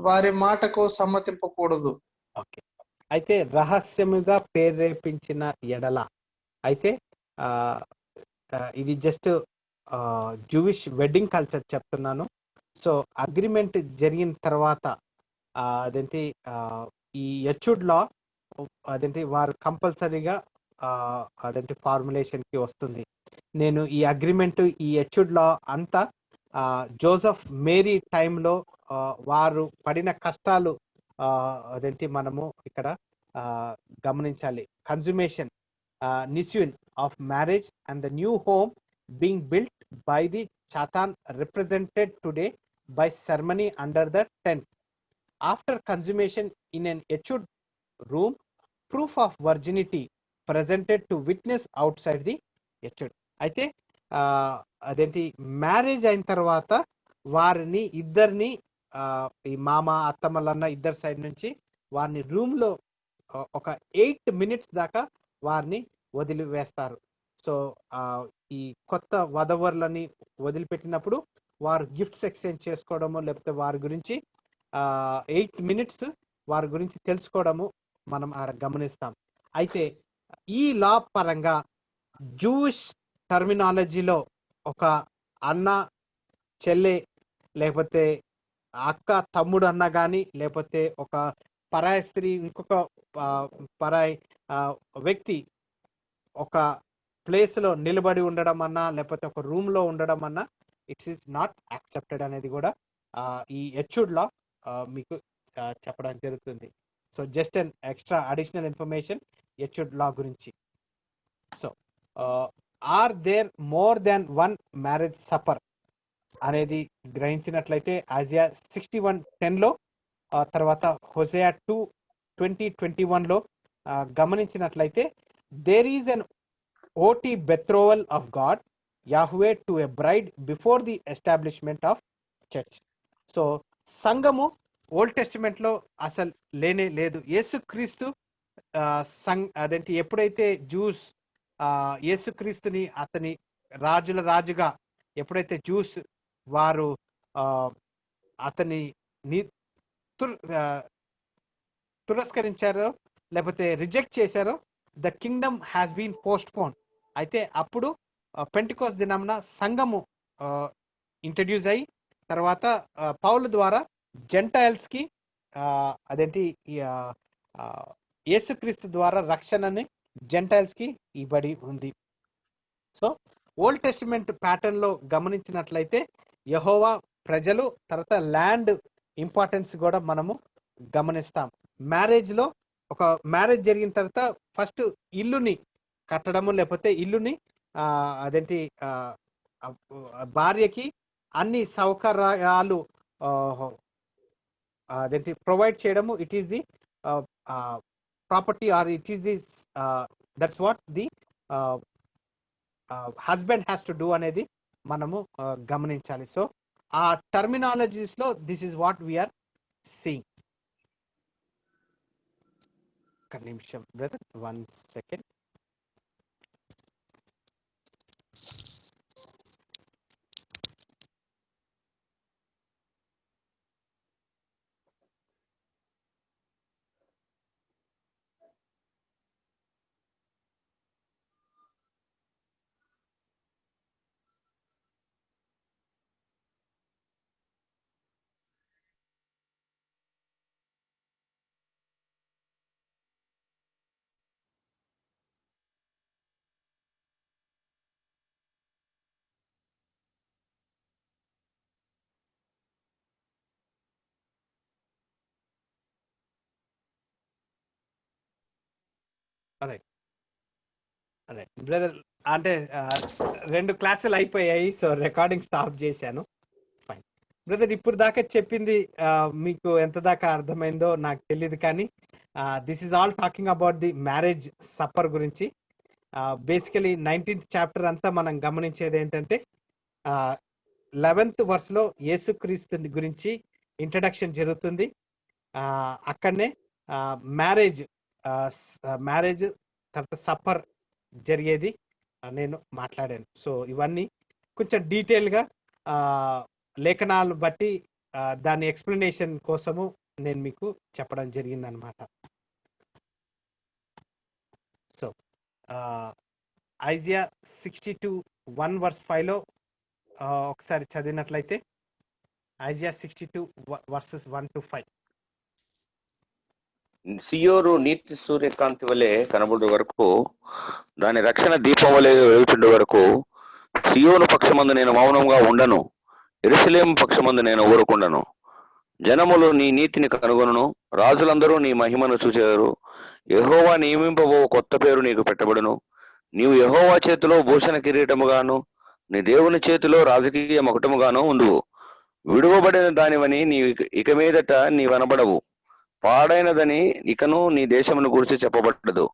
వారి మాటకు సమ్మతింపకూడదు. ఓకే, అయితే రహస్యముగా ప్రేరేపించిన ఎడల, అయితే ఇది జస్ట్ జూయిష్ వెడ్డింగ్ కల్చర్ చెప్తున్నాను. సో అగ్రిమెంట్ జరిగిన తర్వాత అదేంటి ఈ ఎచ్యుడ్ లా అదేంటి వారు కంపల్సరీగా అదేంటి ఫార్ములేషన్ కి వస్తుంది. నేను ఈ అగ్రిమెంట్, ఈ ఎచ్యుడ్ లా అంతా జోసెఫ్, మేరీ టైంలో వారు పడిన కష్టాలు అదేంటి మనము ఇక్కడ గమనించాలి. కన్సుమేషన్, నిస్యూన్ of marriage and the new home being built by the Chatan represented today by ceremony under the tent. After consummation in an etched room, proof of virginity presented to witness outside the etched. అయితే అదేంటి marriage అయిన తర్వాత వారిని ఇద్దరిని ఈ మామ, అత్తమ్మలన్న ఇద్దరు side నుంచి వారిని రూమ్లో ఒక 8 minutes దాకా వారిని వదిలివేస్తారు. సో ఈ కొత్త వధవర్లని వదిలిపెట్టినప్పుడు వారు గిఫ్ట్స్ ఎక్స్చేంజ్ చేసుకోవడము, లేకపోతే వారి గురించి 8 minutes వారి గురించి తెలుసుకోవడము మనం ఆడ గమనిస్తాం. అయితే ఈ లా పరంగా జూయిష్ టర్మినాలజీలో ఒక అన్న చెల్లె, లేకపోతే అక్క తమ్ముడు అన్న కానీ, లేకపోతే ఒక పరాయి స్త్రీ ఇంకొక పరాయి వ్యక్తి ఒక ప్లేస్లో నిలబడి ఉండడం అన్నా, లేకపోతే ఒక రూమ్లో ఉండడం అన్నా, ఇట్స్ ఈస్ నాట్ యాక్సెప్టెడ్ అనేది కూడా ఈ ఎచ్యూడ్ లా మీకు చెప్పడం జరుగుతుంది. So just an extra additional information ఎచ్యూడ్ లా గురించి. So are there more than one marriage supper అనేది గ్రహించినట్లయితే ఐజియా 61:10లో, తర్వాత హోసేయా 2:20-21లో గమనించినట్లయితే there is an OT betrothal of God Yahweh to a bride before the establishment of church. So సంఘము ఓల్డ్ టెస్టిమెంట్ లో అసలు లేనే లేదు. యేసుక్రీస్తు అదేంటి ఎప్పుడైతే జూస్ యేసుక్రీస్తుని అతని రాజుల రాజుగా ఎప్పుడైతే జూస్ వారు అతని తిరస్కరించారో లేకపోతే రిజెక్ట్ చేశారో, the kingdom has been postpone. అయితే అప్పుడు పెంటెకోస్ట్ దినంన సంఘము ఇంట్రడ్యూస్ అయ్యి తర్వాత పౌలు ద్వారా జెంటైల్స్ కి అదేంటి యేసుక్రీస్తు ద్వారా రక్షణని జెంటైల్స్ కి ఇవ్వబడి ఉంది. సో ఓల్డ్ టెస్టిమెంట్ ప్యాటర్న్ లో గమనించినట్లయితే యెహోవా ప్రజలు, తర్వాత ల్యాండ్ ఇంపార్టెన్స్ కూడా మనము గమనిస్తాం. మ్యారేజ్ లో ఒక మ్యారేజ్ జరిగిన తర్వాత ఫస్ట్ ఇల్లుని కట్టడము, లేకపోతే ఇల్లుని అదేంటి భార్యకి అన్ని సౌకర్యాలు అదేంటి ప్రొవైడ్ చేయడము, it is the property or it is the that's what the husband has to do అనేది మనము గమనించాలి. సో ఆ టర్మినాలజీస్ లో this is what we are seeing. ఒక నిమిషం బ్రదర్, 1 second. అదే బ్రదర్, అంటే 2 క్లాసులు అయిపోయాయి, సో రికార్డింగ్ స్టాప్ చేశాను. ఫైన్ బ్రదర్, ఇప్పుడు దాకా చెప్పింది మీకు ఎంత దాకా అర్థమైందో నాకు తెలియదు, కానీ this is all talking about the marriage supper గురించి. బేసికలీ 19th చాప్టర్ అంతా మనం గమనించేది ఏంటంటే 11th verse యేసుక్రీస్తు గురించి ఇంట్రడక్షన్ జరుగుతుంది. అక్కడనే మ్యారేజ్ తర్వాత సప్పర్ జరిగేది నేను మాట్లాడాను. సో ఇవన్నీ కొంచెం డీటెయిల్గా లేఖనాలు బట్టి దాని ఎక్స్ప్లెనేషన్ కోసము నేను మీకు చెప్పడం జరిగిందనమాట. సో ఐజియా 62:1-5లో ఒకసారి చదివినట్లయితే, ఐజియా 62 verses 1-5. సియోరు నీతి సూర్యకాంతి వలె కనబడు వరకు, దాని రక్షణ దీపం వలె వెలుగుచుండే వరకు సియోను పక్షమందు నేను మౌనంగా ఉండను, యెరూషలేము పక్షమందు నేను ఊరకుండను. జనములు నీ నీతిని కనుగొనును, రాజులందరూ నీ మహిమను చూచెదరు. యెహోవా నియమింపబో కొత్త పేరు నీకు పెట్టబడును. నీవు యెహోవా చేతిలో భూషణ కిరీటముగాను, నీ దేవుని చేతిలో రాజకీయ మకుటముగాను ఉండువు. విడువబడిన దానివని నీ ఇక మీదట నీ వనబడవు. పాడైనదని ఇకను నీ దేశమును గురించి చెప్పబడ్డదు.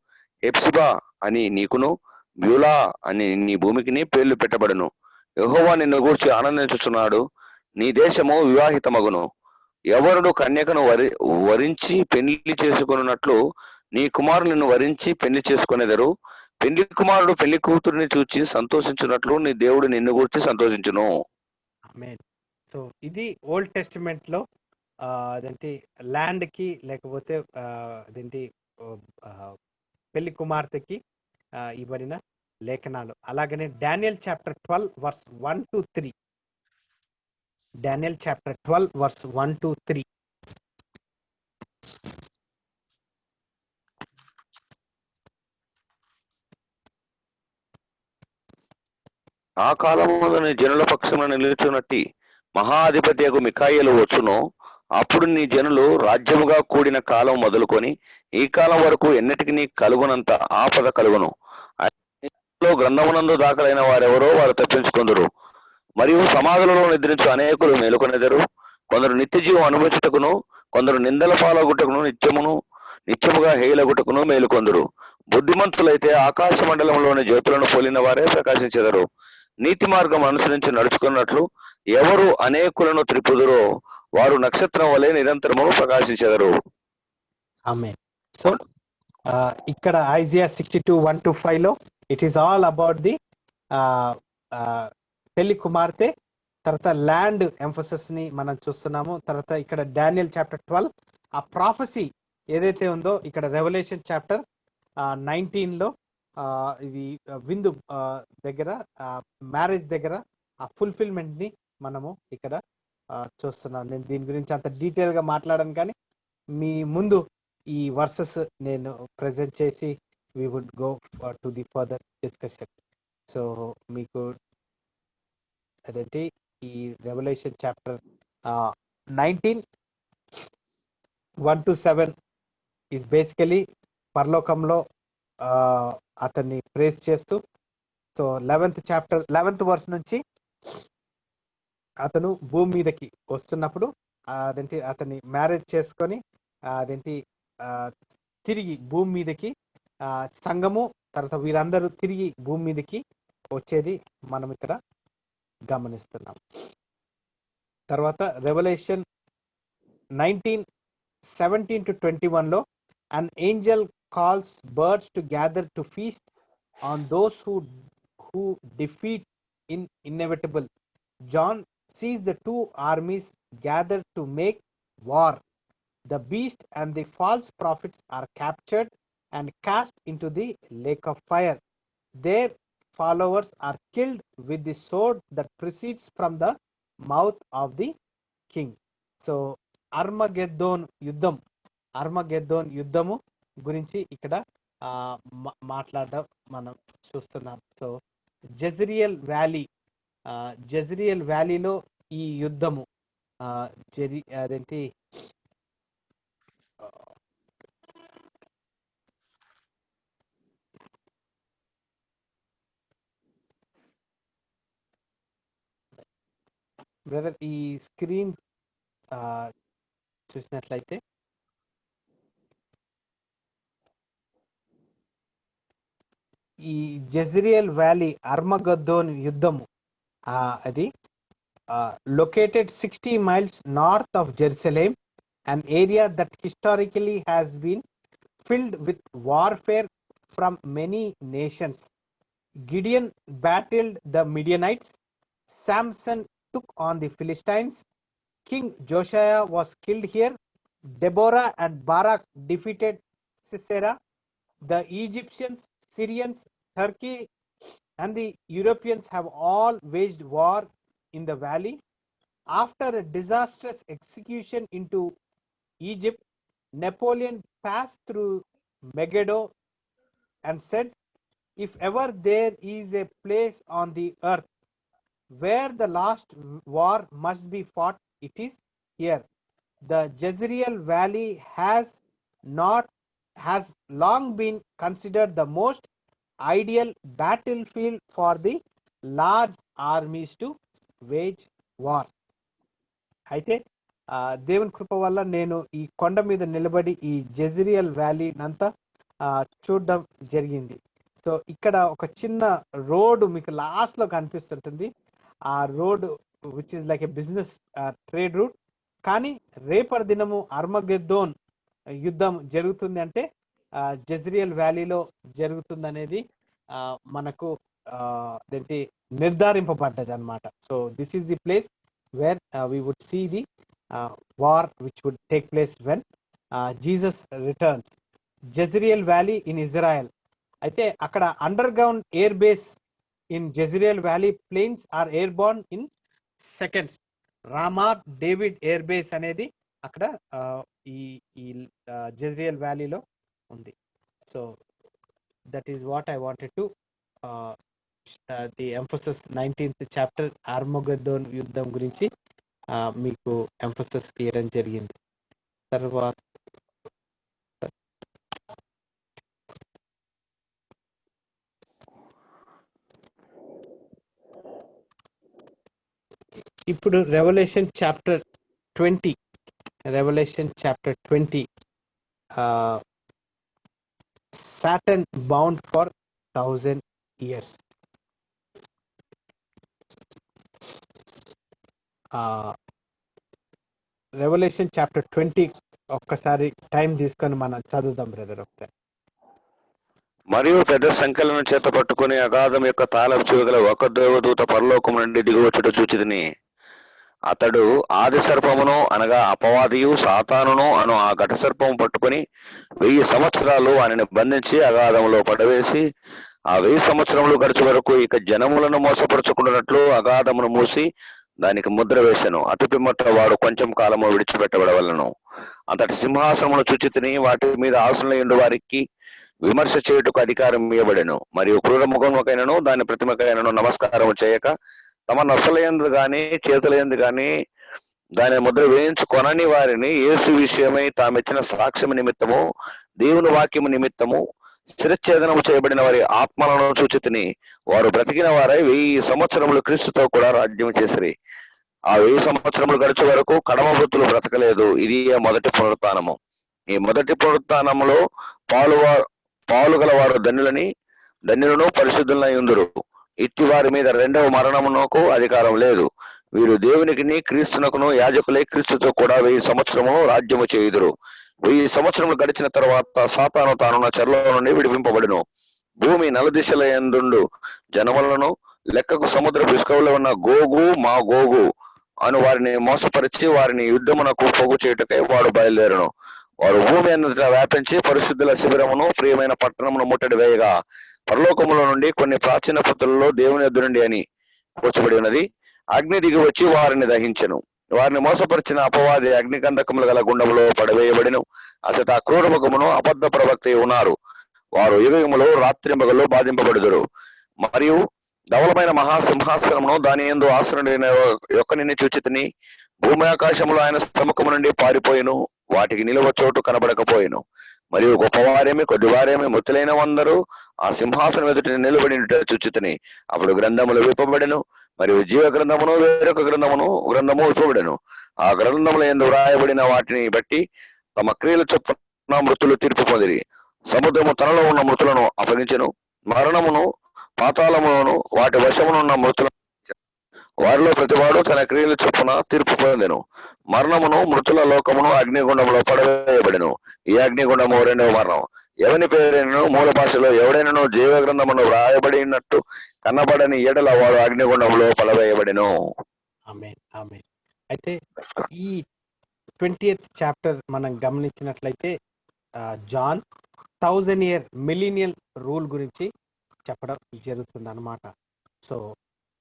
హెప్సిబా అని నీకును, బ్యూలా అని నీ భూమికిని పేర్లు పెట్టబడును. యెహోవా నిన్ను గూర్చి ఆనందించుచున్నాడు, నీ దేశము వివాహితమగును. ఎవరుడు కన్యకను వరించి పెళ్లి చేసుకొనున్నట్లు నీ కుమారులు నిన్ను వరించి పెళ్లి చేసుకొనేదరు. పెళ్లి కుమారుడు పెళ్లి కూతురిని చూచి సంతోషించున్నట్లు నీ దేవుడు నిన్ను గురించి సంతోషించును. ఆమేన్. సో ఇది ఓల్డ్ టెస్టిమెంట్ లో అదేంటి ల్యాండ్ కి లేకపోతే అదేంటి ఆ, పెళ్లి కుమార్తెకి ఇవ్వబడిన లేఖనాలు. అలాగనే Daniel chapter 12 verse 1 to 3. Daniel chapter 12 verse 1 to 3. ఆ కాలమున నీ జనుల పక్షమున నిలుచున్నట్టి మహాధిపతియగు మిఖాయేలు వచ్చును. అప్పుడు నీ జనులు రాజ్యముగా కూడిన కాలం మొదలుకొని ఈ కాలం వరకు ఎన్నటికి నీ కలుగునంత ఆపద కలుగును. గ్రంథమునందు దాఖలైన వారెవరో వారు తప్పించుకొందురు. మరియు సమాధులలో నిద్రించు అనేకులు మేలుకొనెదరు. కొందరు నిత్య జీవం అనుభవించుటకును, కొందరు నిందల పాలగుటకును, నిత్యముగా హేయులగుటకును మేలుకొందురు. బుద్ధిమంతులైతే ఆకాశ మండలంలోని జ్యోతులను పోలిన వారే ప్రకాశించెదరు. నీతి మార్గం అనుసరించి నడుచుకున్నట్లు ఎవరు అనేకులను త్రిపుదురో వారు నక్షత్రం వలె నిరంతరము ప్రకాశించెదరు. ఆమేన్. సో ఇక్కడ ఐజియా 62 1 to 5 లో it is all about the పెళ్లి కుమార్తె. తర్వాత ల్యాండ్ ఎంఫసిస్ ని మనం చూస్తున్నాము. తర్వాత ఇక్కడ డానియల్ చాప్టర్ 12 ఆ ప్రాఫెసీ ఏదైతే ఉందో ఇక్కడ రెవల్యూషన్ చాప్టర్ 19 లో ఇది విందు దగ్గర మ్యారేజ్ దగ్గర ఆ ఫుల్ఫిల్మెంట్ ని మనము ఇక్కడ చూస్తున్నాం. నేను దీని గురించి అంత డీటెయిల్ గా మాట్లాడాను, కానీ మీ ముందు ఈ వర్సెస్ నేను ప్రెజెంట్ చేసి we would go to the further discussion. So మీకు అదేంటి ఈ revolution chapter 19 1 to 7 is basically పరలోకంలో అతన్ని ప్రేస్ చేస్తూ, సో 11th చాప్టర్ 11th వర్స్ నుంచి అతను భూమి మీదకి వస్తున్నప్పుడు అదేంటి అతన్ని మ్యారేజ్ చేసుకొని అదేంటి తిరిగి భూమి మీదకి సంఘము తర్వాత వీరందరూ తిరిగి భూమి మీదకి వచ్చేది మనం ఇక్కడ గమనిస్తున్నాం. తర్వాత రెవల్యూషన్ 19:17 to 21 లో an angel calls birds to gather to feast on those who defeat in inevitable. John sees the two armies gathered to make war. The beast and the false prophets are captured and cast into the lake of fire. Their followers are killed with the sword that proceeds from the mouth of the king. So అర్మగెద్దోన్ యుద్ధము గురించి ఇక్కడ మాట్లాడడం మనం చూస్తున్నాం. So జెజ్రియల్ వ్యాలీలో ఈ యుద్ధము అదేంటి బ్రదర్ ఈ స్క్రీన్ చూసినట్లయితే ఈ జెజ్రియల్ వ్యాలీ అర్మగద్దోన్ యుద్ధము అది located 60 miles north of Jerusalem, an area that historically has been filled with warfare from many nations. Gideon battled the Midianites. Samson took on the Philistines. King Josiah was killed here. Deborah and Barak defeated Sisera. The Egyptians, Syrians, Turkey, and the Europeans have all waged war in the valley. After a disastrous execution into Egypt, Napoleon passed through Megiddo and said, if ever there is a place on the earth where the last war must be fought, it is here. The Jezreel Valley has long been considered the most ideal battlefield for the large armies to wage war. అయితే దేవుని కృప వల్ల నేను ఈ కొండ మీద నిలబడి ఈ జెజ్రియల్ valley నంతా చూడడం జరిగింది. సో ఇక్కడ ఒక చిన్న రోడ్డు మీకు లాస్ట్ లో కనిపిస్తుంటుంది. ఆ road which is like a business trade route కానీ రేపటి దినము అర్మగెద్దోన్ యుద్ధం జరుగుతుంది అంటే జెజ్రియల్ వ్యాలీలో జరుగుతుంది అనేది మనకు ఏంటి నిర్ధారింపబడ్డది అనమాట. So this is the place where we would see the war which would take place when Jesus returns. Jezreel valley in Israel. అయితే అక్కడ underground air base in Jezreel valley, planes are airborne in seconds. Ramat David air base అనేది అక్కడ ఈ జెజ్రియల్ వ్యాలీలో ఉంది. So that is what I wanted to the emphasis 19th chapter Armageddon యుద్ధం గురించి మీకు ఎంఫసిస్ చేయడం జరిగింది. తర్వాత ఇప్పుడు Revelation chapter 20 Saturn bound for 1000 years. Revelation chapter 20 ఒక్కసారి టైం తీసుకొని మనం చదువుదాం బ్రదర్ ఒకసారి. మరియు పెద్ద సంఖ్యలను చేత పట్టుకుని అగాధం యొక్క తాళపు చెవిగల ఒక దేవదూత పరలోకము నుండి దిగువచ్చుట చూచితిని. అతడు ఆది సర్పమును అనగా అపవాదియు సాతానును అను ఆ ఘట సర్పము పట్టుకుని 1000 సంవత్సరాలు ఆయనను బంధించి అగాధములో పడవేసి ఆ 1000 సంవత్సరములు గడిచే వరకు ఇక జనములను మోసపరుచుకున్నట్లు అగాధమును మూసి దానికి ముద్ర వేసెను. అటు పిమ్మట వాడు కొంచెం కాలము విడిచిపెట్టబడవలను. అంతటి సింహాసనమును చూచితిని, వాటి మీద ఆసనలయుండు వారికి విమర్శ చేయుటకు అధికారం ఇవ్వబడెను. మరియు క్రూర ముఖముకైనను దాని ప్రతిమకైనను నమస్కారం చేయక తమ నొసలయందు గాని చేతులయందు గాని దాని ముద్ర వేయించుకొనని వారిని యేసు విషయమై తామిచ్చిన సాక్ష్యము నిమిత్తము దేవుని వాక్యము నిమిత్తము శిరచ్ఛేదనము చేయబడిన వారి ఆత్మలను చూచితిని. వారు బ్రతికిన వారై 1000 సంవత్సరములు క్రీస్తుతో కూడా రాజ్యం చేసిరి. ఆ 1000 సంవత్సరములు గడిచే వరకు కడమ వృత్తులు బ్రతకలేదు. ఇది మొదటి పునరుత్థానము. ఈ మొదటి పునరుత్థానములో పాలు గల వారు ధన్యులను పరిశుద్ధులై ఉందురు. ఇట్టి వారి మీద రెండవ మరణమునకు అధికారం లేదు. వీరు దేవునికిని క్రీస్తునకును యాజకులై క్రీస్తుతో కూడా 1000 సంవత్సరము రాజ్యము చేయుదురు. 1000 సంవత్సరములు గడిచిన తర్వాత సాతాను తానున్న చెరలో నుండి విడిపింపబడును. భూమి నలుదిశల యందుండు జనములను లెక్కకు సముద్ర ఇసుకలో ఉన్న గోగు మా గోగు అను వారిని మోసపరిచి వారిని యుద్ధమునకు పోగు చేయుటకై వాడు బయలుదేరును. వారు భూమి అంతటా వ్యాపించి పరిశుద్ధుల శిబిరమును ప్రియమైన పట్టణమును ముట్టడి వేయగా పరలోకములో నుండి కొన్ని ప్రాచీన పుత్రులలో దేవుని యొద్ద నుండి అని కూర్చబడి ఉన్నది. అగ్ని దిగి వచ్చి వారిని దహించెను. వారిని మోసపరిచిన అపవాది అగ్నికందకములు గల గుండములో పడవేయబడిను. అసలు ఆ క్రూర ముఖమును అబద్ధ ప్రవక్త ఉన్నారు. వారు యుగములో రాత్రింబగలు బాధింపబడుదురు. మరియు ధవలమైన మహాసింహాసనమును దాని యందు ఆసనుడైన యొక్కనిని చూచితిని. భూమి ఆకాశములు ఆయన సముఖము నుండి పారిపోయిను. వాటికి నిలువ చోటు కనబడకపోయిను. మరియు గొప్పవారేమి కొద్దివారేమి మృతులైన అందరూ ఆ సింహాసనం ఎదుట నిలబడి చూచితిని. అప్పుడు గ్రంథములు విప్పబడెను. మరియు జీవ గ్రంథమును వేరొక గ్రంథము విప్పబడెను. ఆ గ్రంథముల యందు వ్రాయబడిన వాటిని బట్టి తమ క్రియల చొప్పున మృతులు తీర్పు పొందిరి. సముద్రము తనలో ఉన్న మృతులను అప్పగించెను. మరణమును పాతాళములను వాటి వశమునున్న మృతులను వారిలో ప్రతివాడు తన క్రియల చొప్పున తీర్పు పొందెను. మరణమును మృతుల లోకమును అగ్నిగుండంలో పడవేయబడెను. ఈ అగ్నిగుండము రెండవ మరణం. ఎవని పేరైనను మూల భాషలో ఎవడైనను జీవ గ్రంథమును వ్రాయబడినట్టు కన్నబడని ఎడల వాడు అగ్నిగుండంలో పడవేయబడెను. ఆమేన్ ఆమేన్. అయితే ఈ 20th చాప్టర్ మనం గమనించినట్లయితే జాన్ 1000 year మిలీనియల్ రూల్ గురించి చెప్పడం జరుగుతుంది అన్నమాట. సో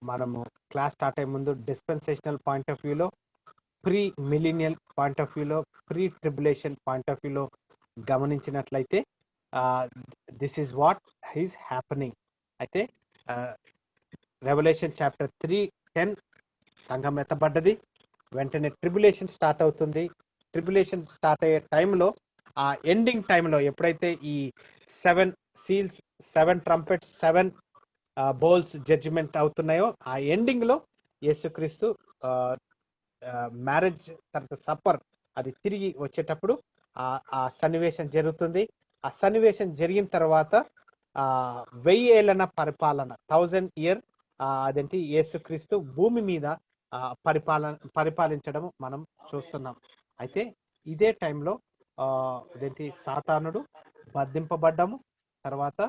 మనము క్లాస్ స్టార్ట్ అయ్యే ముందు డిస్పెన్సేషనల్ పాయింట్ ఆఫ్ వ్యూలో, ప్రీ మిలీనియల్ పాయింట్ ఆఫ్ వ్యూలో, ప్రీ ట్రిబులేషన్ పాయింట్ ఆఫ్ వ్యూలో గమనించినట్లయితే this is what is happening. అయితే రెవల్యూషన్ చాప్టర్ 3:10 సంఘం ఎత్తబడ్డది. వెంటనే ట్రిబులేషన్ స్టార్ట్ అవుతుంది. ట్రిబులేషన్ స్టార్ట్ అయ్యే టైంలో, ఆ ఎండింగ్ టైంలో ఎప్పుడైతే ఈ 7 seals, 7 trumpets, 7 బౌల్స్ జడ్జిమెంట్ అవుతున్నాయో ఆ ఎండింగ్ లో యేసుక్రీస్తు మ్యారేజ్ తర్వాత సప్పర్ అది తిరిగి వచ్చేటప్పుడు ఆ సన్నివేశం జరుగుతుంది. ఆ సన్నివేశం జరిగిన తర్వాత 1000 ఏళ్ల పరిపాలన 1000 year అదేంటి యేసుక్రీస్తు భూమి మీద పరిపాలించడం మనం చూస్తున్నాం. అయితే ఇదే టైంలో అదేంటి సాతానుడు బంధింపబడ్డము, తర్వాత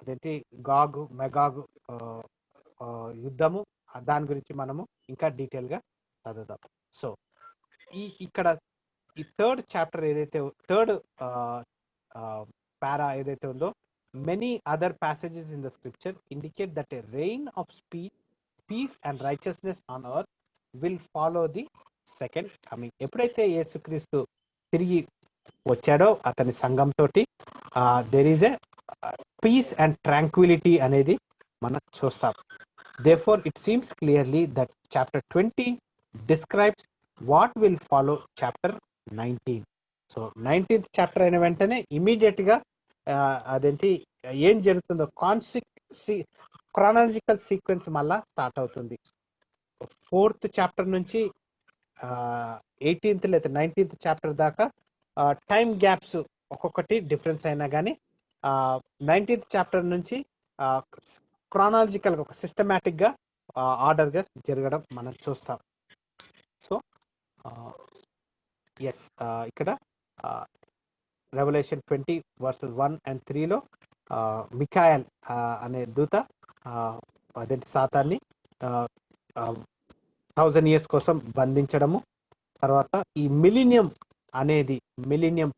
అదేంటి గాగు మెగాగు యుద్ధము, దాని గురించి మనము ఇంకా డీటెయిల్గా చదువుదాం. సో ఇక్కడ ఈ థర్డ్ చాప్టర్ ఏదైతే థర్డ్ పారా ఏదైతే ఉందో, many other passages in the scripture indicate that a reign of peace and righteousness on earth will follow the second coming. ఎప్పుడైతే యేసుక్రీస్తు తిరిగి వచ్చాడో అతని సంఘంతో there is a peace and tranquility అనేది మనం చూస్తాం. Therefore, it seems clearly that chapter 20 describes what will follow chapter 19. So 19th chapter అయిన వెంటనే ఇమీడియట్ గా అదేంటి ఏం జరుగుతుందో క్రానాలజికల్ సీక్వెన్స్ మళ్ళా స్టార్ట్ అవుతుంది. 4th చాప్టర్ నుంచి 18th లేదా 19th చాప్టర్ దాకా టైం గ్యాప్స్ ఒక్కొక్కటి డిఫరెన్స్ అయినా కానీ 19th చాప్టర్ నుంచి క్రానాలజికల్ ఒక సిస్టమేటిక్ గా ఆర్డర్ గా జరగడం మనం చూస్తాం. సో ఎస్, ఇక్కడ రెవల్యూషన్ 20 వర్సెస్ 1 and 3లో మిఖాయల్ అనే దూత అదేంటి సాతాన్ని 1000 years కోసం బంధించడము, తర్వాత ఈ మిలీనియం అనేది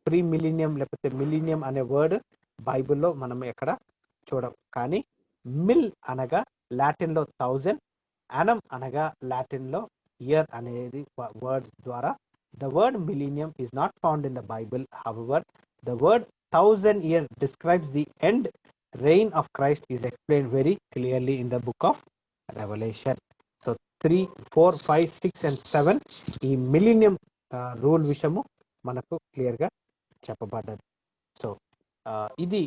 ప్రీ మిలీనియం లేకపోతే మిలీనియం అనే వర్డ్ బైబిల్లో మనం ఎక్కడ చూడం. కానీ మిల్ అనగా లాటిన్ లో 1000, అనమ్ అనగా లాటిన్ లో ఇయర్ అనేది వర్డ్స్ ద్వారా the word millennium is not found in the Bible. However, the word 1000 year describes the end reign of Christ is explained very clearly in the book of Revelation. So 3, 4, 5, 6 and 7 ఈ millennium rule విషయము మనకు clear గా చెప్పబడ్డది. So ఇది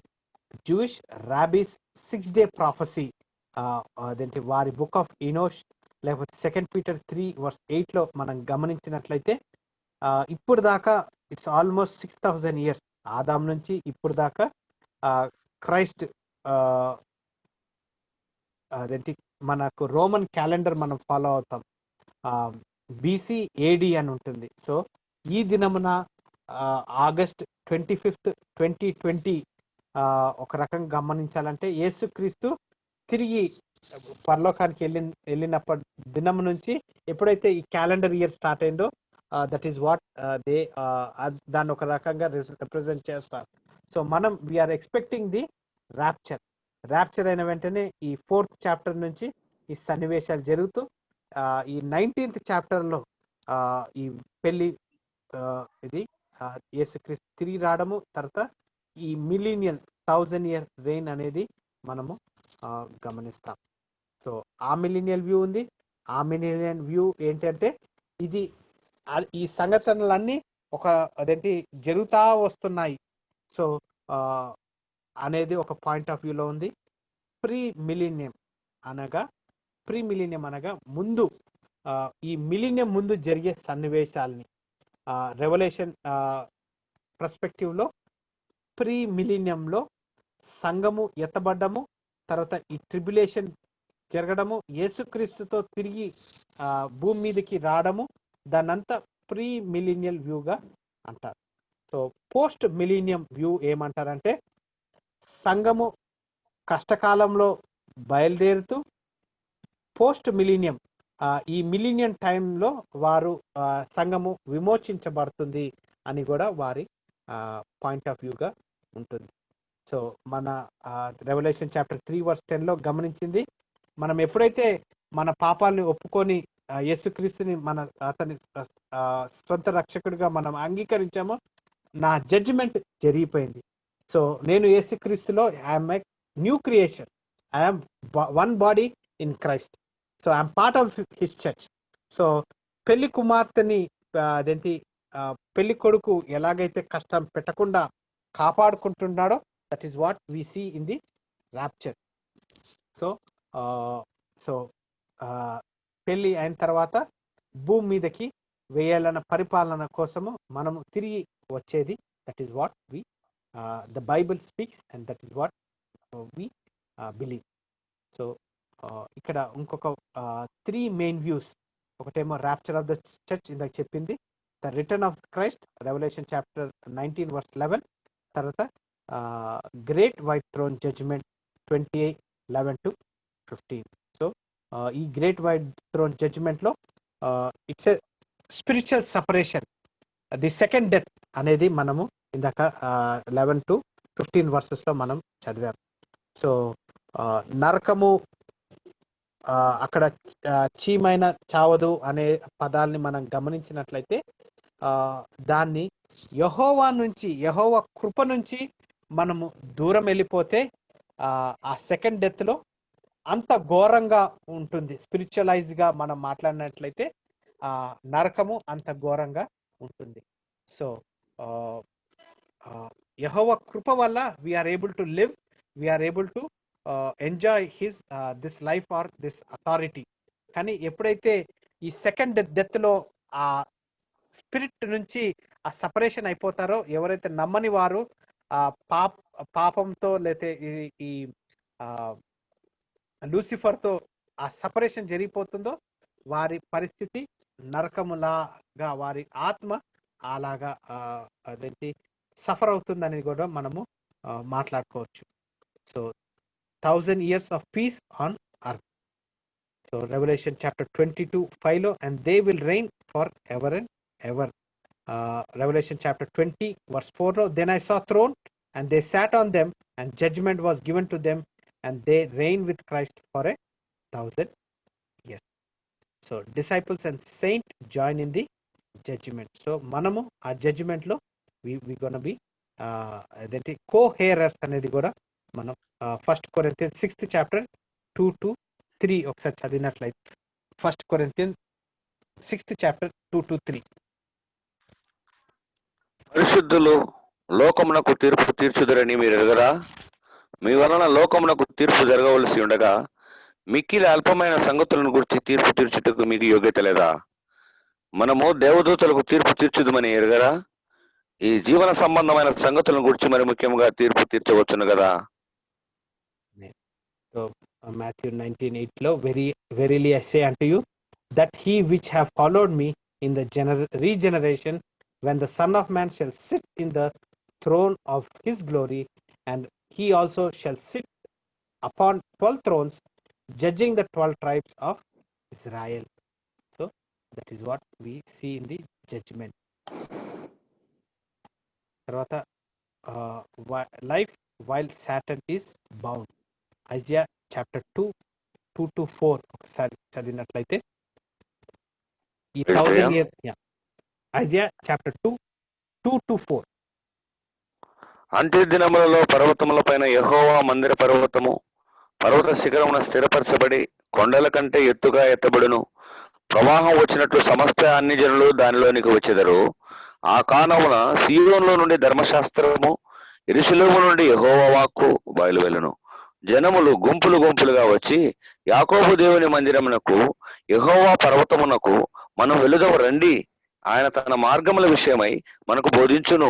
Jewish rabies 6-day prophecy, అదేంటి వారి book of ఇనోష్ లేకపోతే 2 Peter 3:8లో మనం గమనించినట్లయితే ఇప్పుడు దాకా ఇట్స్ ఆల్మోస్ట్ 6000 years ఆదాం నుంచి ఇప్పుడు దాకా క్రైస్ట్ అదేంటి మనకు రోమన్ క్యాలెండర్ మనం ఫాలో అవుతాం, BC AD అని ఉంటుంది. సో ఈ దినమున August 25th 2020 ఒక రకంగా గమనించాలంటే యేసుక్రీస్తు తిరిగి పరలోకానికి వెళ్ళినప్పటి దినం నుంచి ఎప్పుడైతే ఈ క్యాలెండర్ ఇయర్ స్టార్ట్ అయిందో దట్ ఈస్ వాట్ దే దాన్ని ఒక రకంగా రిప్రజెంట్ చేస్తారు. సో మనం వీఆర్ ఎక్స్పెక్టింగ్ ది ర్యాప్చర్ అయిన వెంటనే ఈ 4th చాప్టర్ నుంచి ఈ సన్నివేశాలు జరుగుతూ ఈ 19th చాప్టర్లో ఈ పెళ్లి ఇది యేసుక్రీస్తు తిరిగి రావడము, తర్వాత ఈ మిలీనియన్ 1000 year రెయిన్ అనేది మనము గమనిస్తాం. సో ఆ మిలీనియల్ వ్యూ ఉంది. ఆ మిలీనియల్ వ్యూ ఏంటంటే ఇది ఈ సంఘటనలన్నీ ఒక అదేంటి జరుగుతా వస్తున్నాయి. సో అనేది ఒక పాయింట్ ఆఫ్ వ్యూలో ఉంది. ప్రీ మిలీనియం అనగా ముందు ఈ మిలీనియం ముందు జరిగే సన్నివేశాలని రెవల్యూషన్ పర్స్పెక్టివ్లో ప్రీ మిలీనియంలో సంఘము ఎత్తబడ్డము, తర్వాత ఈ ట్రిబ్యులేషన్ జరగడము, యేసుక్రీస్తుతో తిరిగి భూమి మీదకి రావడము, దాన్నంతా ప్రీ మిలీనియల్ వ్యూగా అంటారు. సో పోస్ట్ మిలీనియం వ్యూ ఏమంటారంటే సంఘము కష్టకాలంలో బయలుదేరుతూ పోస్ట్ మిలీనియం ఈ మిలీనియం టైంలో వారు సంఘము విమోచించబడుతుంది అని కూడా వారి పాయింట్ ఆఫ్ వ్యూగా ఉంటుంది. సో మన రెవల్యూషన్ చాప్టర్ 3:10లో గమనించింది, మనం ఎప్పుడైతే మన పాపాలని ఒప్పుకొని యేసుక్రీస్తుని అతని సొంత రక్షకుడిగా మనం అంగీకరించామో నా జడ్జిమెంట్ జరిగిపోయింది. సో నేను యేసుక్రీస్తులో I'm a new creation, I'm one body in Christ. So I'm part of his church. So పెళ్లి కుమార్తెని అదేంటి పెళ్లి కొడుకు ఎలాగైతే కష్టం పెట్టకుండా కాపాడుకుంటున్నాడో that is what we see in the rapture. So పెళ్లి అయిన తర్వాత భూమి మీదకి వేయాలన్న పరిపాలన కోసము మనము తిరిగి వచ్చేది. That is what we the Bible speaks and that is what we believe. So ఇక్కడ ఇంకొక 3 మెయిన్ వ్యూస్. ఒకటేమో ర్యాప్చర్ ఆఫ్ ద చర్చ్, ఇందాక చెప్పింది. The return of Christ, revolution chapter 19 verse 11. తర్వాత great white throne judgment 28:11-15. So ఈ great white throne జడ్జ్మెంట్లో it's a spiritual separation, the second death అనేది మనము ఇందాక 11-15 వర్సెస్లో మనం చదివాం. సో నరకము, అక్కడ చీమైన చావదు అనే పదాలని మనం గమనించినట్లయితే దాన్ని యెహోవా కృప నుంచి మనము దూరం వెళ్ళిపోతే ఆ సెకండ్ డెత్లో అంత ఘోరంగా ఉంటుంది. స్పిరిచువలైజ్గా మనం మాట్లాడినట్లయితే నరకము అంత ఘోరంగా ఉంటుంది. సో యెహోవా కృప వల్ల we are able to live, we are able to enjoy his this life or this authority. కానీ ఎప్పుడైతే ఈ సెకండ్ డెత్లో ఆ స్పిరిట్ నుంచి ఆ సపరేషన్ అయిపోతారో, ఎవరైతే నమ్మని వారు పాపంతో లేతే ఈ లూసిఫర్తో ఆ సపరేషన్ జరిగిపోతుందో వారి పరిస్థితి నరకములాగా, వారి ఆత్మ అలాగా అదేంటి సఫర్ అవుతుందని కూడా మనము మాట్లాడుకోవచ్చు. So 1000 years of peace on earth. So Revelation chapter 22:5, and they will reign forever and ever. Revelation chapter 20 verse 4, then I saw throne and they sat on them, and judgment was given to them, and they reign with Christ for 1,000 years. So disciples and saint join in the judgment. So manamu aa judgment lo we gonna be adenti co-heirers anedi kuda మనం 1 Corinthians 6th chapter 2-3 ఒకసారి చదివినట్లయితే. 1 Corinthians 6th chapter 2-3. పరిశుద్ధులు లోకమునకు తీర్పు తీర్చుదురని మీరు ఎరుగరా? మీ వలన లోకమునకు తీర్పు జరగవలసి ఉండగా మిక్కిలి అల్పమైన సంగతులను గురించి తీర్పు తీర్చుటకు మీకు యోగ్యత లేదా? మనము దేవదూతలకు తీర్పు తీర్చుదమని ఎరుగరా? ఈ జీవన సంబంధమైన సంగతులను గురించి మరి ముఖ్యంగా తీర్పు తీర్చవచ్చును కదా. So Matthew 19:8 లో, verily I say unto you that he which have followed me in the regeneration, when the Son of Man shall sit in the throne of his glory, and he also shall sit upon 12 thrones, judging the 12 tribes of Israel. So that is what we see in the judgment. తర్వాత life while Satan is bound, Isaiah chapter 2:2-4 ఒకసారి చదివినట్లయితే ఈ 1000 years, Isaiah chapter 2:2-4. అంత్య దినములలో పర్వతముల పైన యెహోవా మందిర పర్వతము పర్వత శిఖరమున స్థిరపరచబడి కొండల కంటే ఎత్తుగా ఎత్తబడును. ప్రవాహం వచ్చినట్లు సమస్త అన్ని జనులు దానిలోనికి వచ్చెదరు. ఆ కాలమున సీయోనులో నుండి ధర్మశాస్త్రము, యెరూషలేము నుండి యెహోవా వాక్కు బయలువెళ్ళును. జనములు గుంపులు గుంపులుగా వచ్చి యాకోబు దేవుని మందిరమునకు, యెహోవా పర్వతమునకు మనం వెళుదాం రండి, ఆయన తన మార్గముల విషయమై మనకు బోధించును,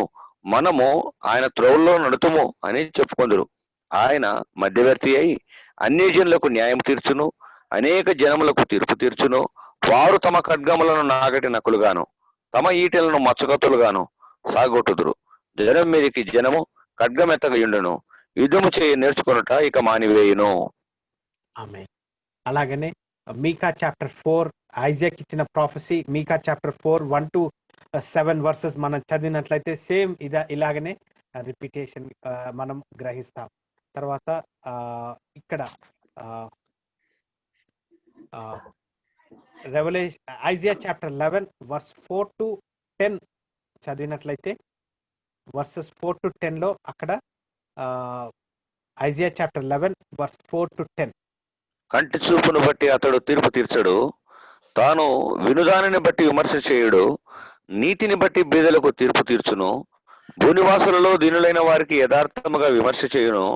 మనము ఆయన త్రోవల్లో నడుతుము అని చెప్పుకొందురు. ఆయన మధ్యవర్తి అయి అన్ని జనులకు న్యాయం తీర్చును, అనేక జనములకు తీర్పు తీర్చును. వారు తమ ఖడ్గములను నాగటి నక్కులుగాను తమ ఈటెలను మచ్చగత్తులుగాను సాగొట్టుదురు. జనం మీదకి జనము ఖడ్గమెత్తగయుండును, యుద్ధము చేయ నేర్చుకొనుట ఇక మానివేయును. ఆమేన్. అలాగనే మీకా చాప్టర్ 4, ఐజాక్ ఇచ్చిన ప్రాఫెసీ, మీకా చాప్టర్ 4:1-7 వర్సెస్ మనం చదివినట్లయితే సేమ్ ఇలాగనే రిపిటేషన్ మనం గ్రహిస్తాం. తర్వాత ఇక్కడ ఐజియా చాప్టర్ 11 verse 4-10 చదివినట్లయితే వర్సెస్ 4-10 లో అక్కడ ఐజియా చాప్టర్ 11 verse 4-10. కంటి చూపును బట్టి అతడు తీర్పు తీర్చడు, తాను వినుదానిని బట్టి విమర్శ చేయుడు. నీతిని బట్టి బీదలకు తీర్పు తీర్చును, భూనివాసులలో దీనులైన వారికి యథార్థముగా విమర్శ చేయును.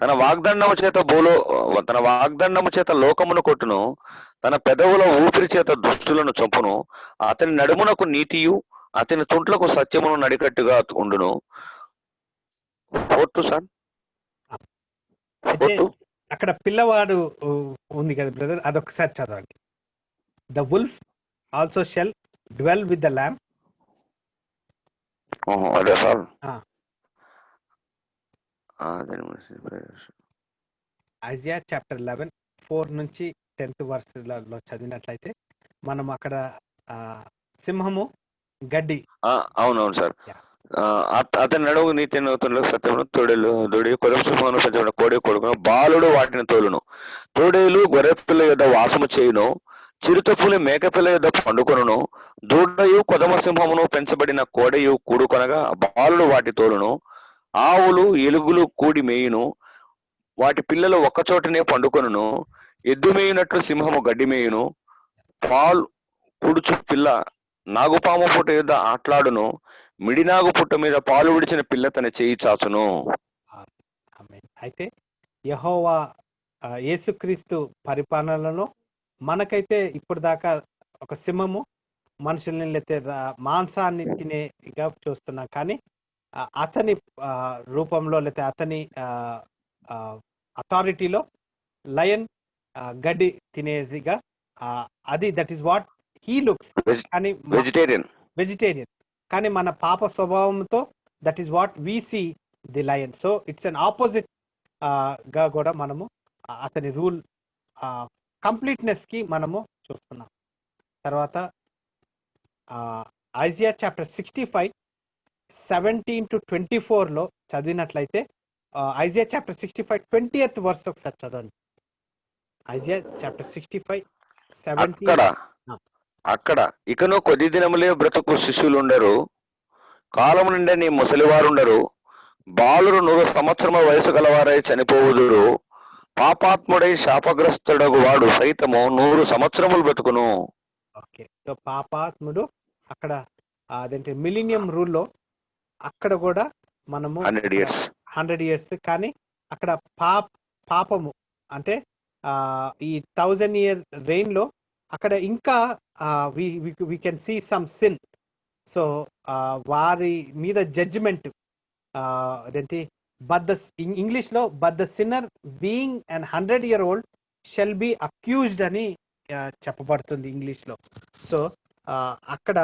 తన వాగ్దండము చేత లోకమును కొట్టును, తన పెదవుల ఊపిరి చేత దుష్టులను చంపును. అతని నడుమునకు నీతియు అతని తుంట్లకు సత్యమును నడికట్టుగా ఉండును. 4 సార్ 4 అక్కడ పిల్లవాడు ఉంది కదా బ్రదర్, అదొకసారి చదవండి. The wolf also shall dwell with the lamb. అదే సార్. ఆ. ఐజియా చాప్టర్ 11 4 నుంచి 10th వర్స్లలో చదివినట్లయితే మనం అక్కడ సింహము గడ్డి. అవునవును సార్. అతని నడువు నీతి నూతనలకు సత్యమును తోడేలు దొడి కొరసింహమును పెంచబడిన కోడి కొడుకును బాలుడు వాటిని తోలును. తోడేలు గొర్రెపిల్ల యొద్ద వాసము చేయును. చిరుతపులి మేకపిల్ల యొద్ద పండుకొనును. దూడయు కొదమ సింహమును పెంచబడిన కోడయు కూడుకొనగా బాలుడు వాటి తోలును. ఆవులు ఎలుగులు కూడి మేయును. వాటి పిల్లలు ఒక్కచోటనే పండుకొనును. ఎద్దు మేయునట్లు సింహము గడ్డి మేయును. పాలు కుడుచు పిల్ల నాగుపాము పుట్ట యొద్ద ఆట్లాడును. మిడినాగు పుట్ట మీద పాలు విడిచిన పిల్ల తన చేయి చాచును. అయితే యెహోవా యేసుక్రీస్తు పరిపాలనలో మనకైతే ఇప్పుడు దాకా ఒక సింహము మనుషుల్ని లేతే మాంసాన్ని తినేగా చూస్తున్నాం, కానీ అతని రూపంలో లేతే అతని అథారిటీలో లయన్ గడ్డి తినేదిగా, అది that is what he looks. కానీ వెజిటేరియన్, కానీ మన పాప స్వభావంతో that is what we see the lion. So it's an opposite గా కూడా మనము అతని రూల్ కంప్లీట్నెస్ కి మనము చూస్తున్నాం. తర్వాత ఐజియా చాప్టర్ 65 17 to 24 లో చదివినట్లయితే ఐజియా చాప్టర్ 65 20th వర్స్ ఒకసారి చదవండి. Isaiah chapter 65 17. అక్కడ ఇకను కొద్ది దినములే బ్రతుకు శిశువులుండరు, కాలము నిండా నీ ముసలివారుండరు. బాలురు 100 సంవత్సరముల వయసు గలవారై చనిపోవుదురు. పాపాత్ముడై శాపగ్రస్తుడగు వాడు సైతము 100 సంవత్సరములు బ్రతుకును. ఓకే, సో పాపాత్ముడు అక్కడ అదేంటి మిలీనియం రూల్లో అక్కడ కూడా మనము 100 years, కానీ అక్కడ పాపము అంటే ఈ 1000 year reign లో అక్కడ ఇంకా we can see some sin. So వారి మీద జడ్జిమెంట్ అదేంటి ఇంగ్లీష్ లో but the sinner being and 100 year old shall be accused అని చెప్పబడుతుంది ఇంగ్లీష్ లో. సో అక్కడ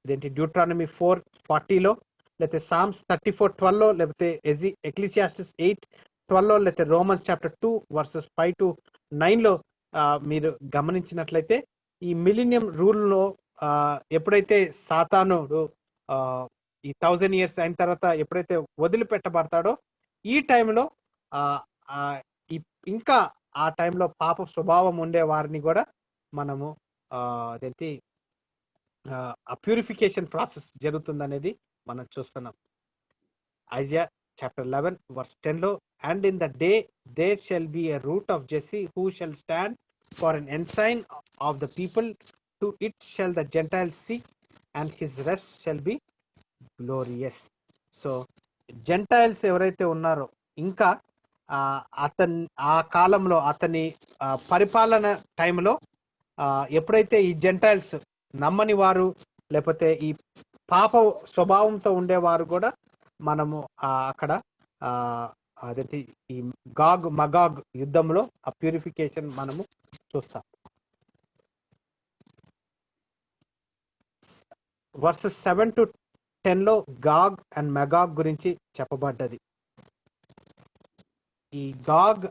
అదేంటి డ్యూట్రానమీ 4:40లో, లేకపోతే సామ్స్ 34:12లో, లేకపోతే ఎక్లీసియాస్టిస్ 8:12లో, లేకపోతే రోమన్స్ చాప్టర్ 2 verses 5 to 9లో మీరు గమనించినట్లయితే ఈ మిలీనియం రూల్లో ఎప్పుడైతే సాతానుడు ఈ 1000 years అయిన తర్వాత ఎప్పుడైతే వదిలిపెట్టబడతాడో ఈ టైంలో ఇంకా ఆ టైంలో పాప స్వభావం ఉండే వారిని కూడా మనము అదేంటి ప్యూరిఫికేషన్ ప్రాసెస్ జరుగుతుందనేది మనం చూస్తున్నాం. ఐజియా చాప్టర్ 11 verse 10లో, and in the day there shall be a root of Jesse who shall stand for an ensign of the people, to it shall the gentiles seek and his rest shall be glorious. So gentiles ఎవరైతే ఉన్నారో ఇంకా ఆ కాలంలో అతని పరిపాలన టైంలో ఎప్పుడైతే ఈ జెంటైల్స్ నమ్మని వారు లేకపోతే ఈ పాప స్వభావంతో ఉండేవారు కూడా మనము అక్కడ అదేంటి ఈ గాగ్ మగాగ్ యుద్ధంలో ఆ ప్యూరిఫికేషన్ మనము చూస్తాం. వర్సెస్ 7 to 10లో గాగ్ అండ్ మెగాగ్ గురించి చెప్పబడ్డది. ఈ Gog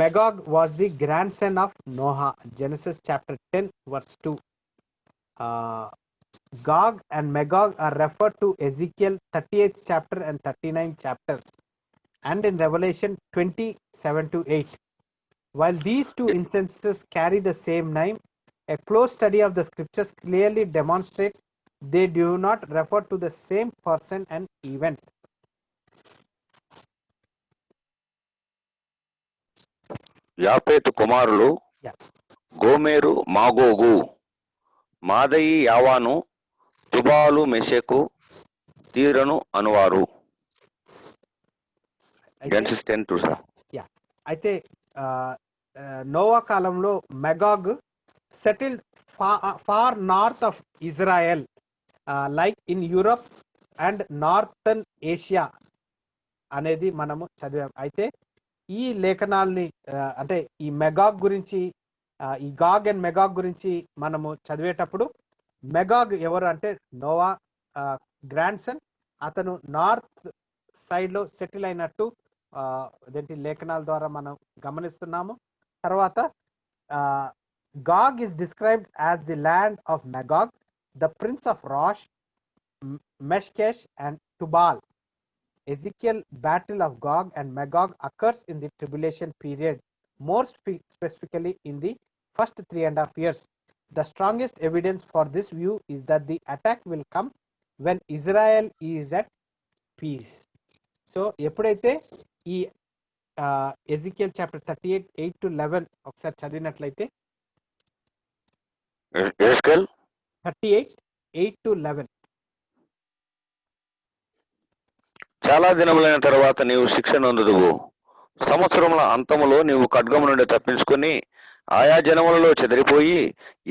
Magog was the grandson of Noah, Genesis chapter 10 verse 2. Gog and Magog are referred to Ezekiel 38th chapter and 39th chapter, and in Revelation 20:7 to 8. While these two instances carry the same name, a close study of the scriptures clearly demonstrates they do not refer to the same person and event. యాపేతు కుమారులు గోమేరు, మాగోగు, మాదయి, యావాను, తుబాలు, మెషెకు, తీరను అనువారు. అయితే Noah కాలంలో Magog settled far north of Israel, like in Europe and northern Asia అనేది మనము చదివాం. అయితే ఈ లేఖనాల్ని అంటే ఈ మెగాగ్ గురించి ఈ గాగ్ అండ్ మెగాగ్ గురించి మనము చదివేటప్పుడు మెగాగ్ ఎవరు అంటే నోవా గ్రాండ్ సన్. అతను నార్త్ సైడ్ లో సెటిల్ అయినట్టు అదేంటి లేఖనాల ద్వారా మనం గమనిస్తున్నాము. తర్వాత Gogh is described as the land of Magog, the prince of Rosh, Meshkesh and Tubal. Ezekiel battle of Gog and Magog occurs in the tribulation period, more specifically in the first 3.5 years. The strongest evidence for this view is that the attack will come when Israel is at peace. So ఎప్పుడైతే ఈ Ezekiel chapter 38 8 to 11 ఒకసారి చదివినట్లయితే 38 8 to 11. చాలా దినములైన తర్వాత నీవు శిక్ష నొందుదువు. సంవత్సరముల అంతములో నీవు ఖడ్గము నుండి తప్పించుకొని ఆయా జనములలో చెదిరిపోయి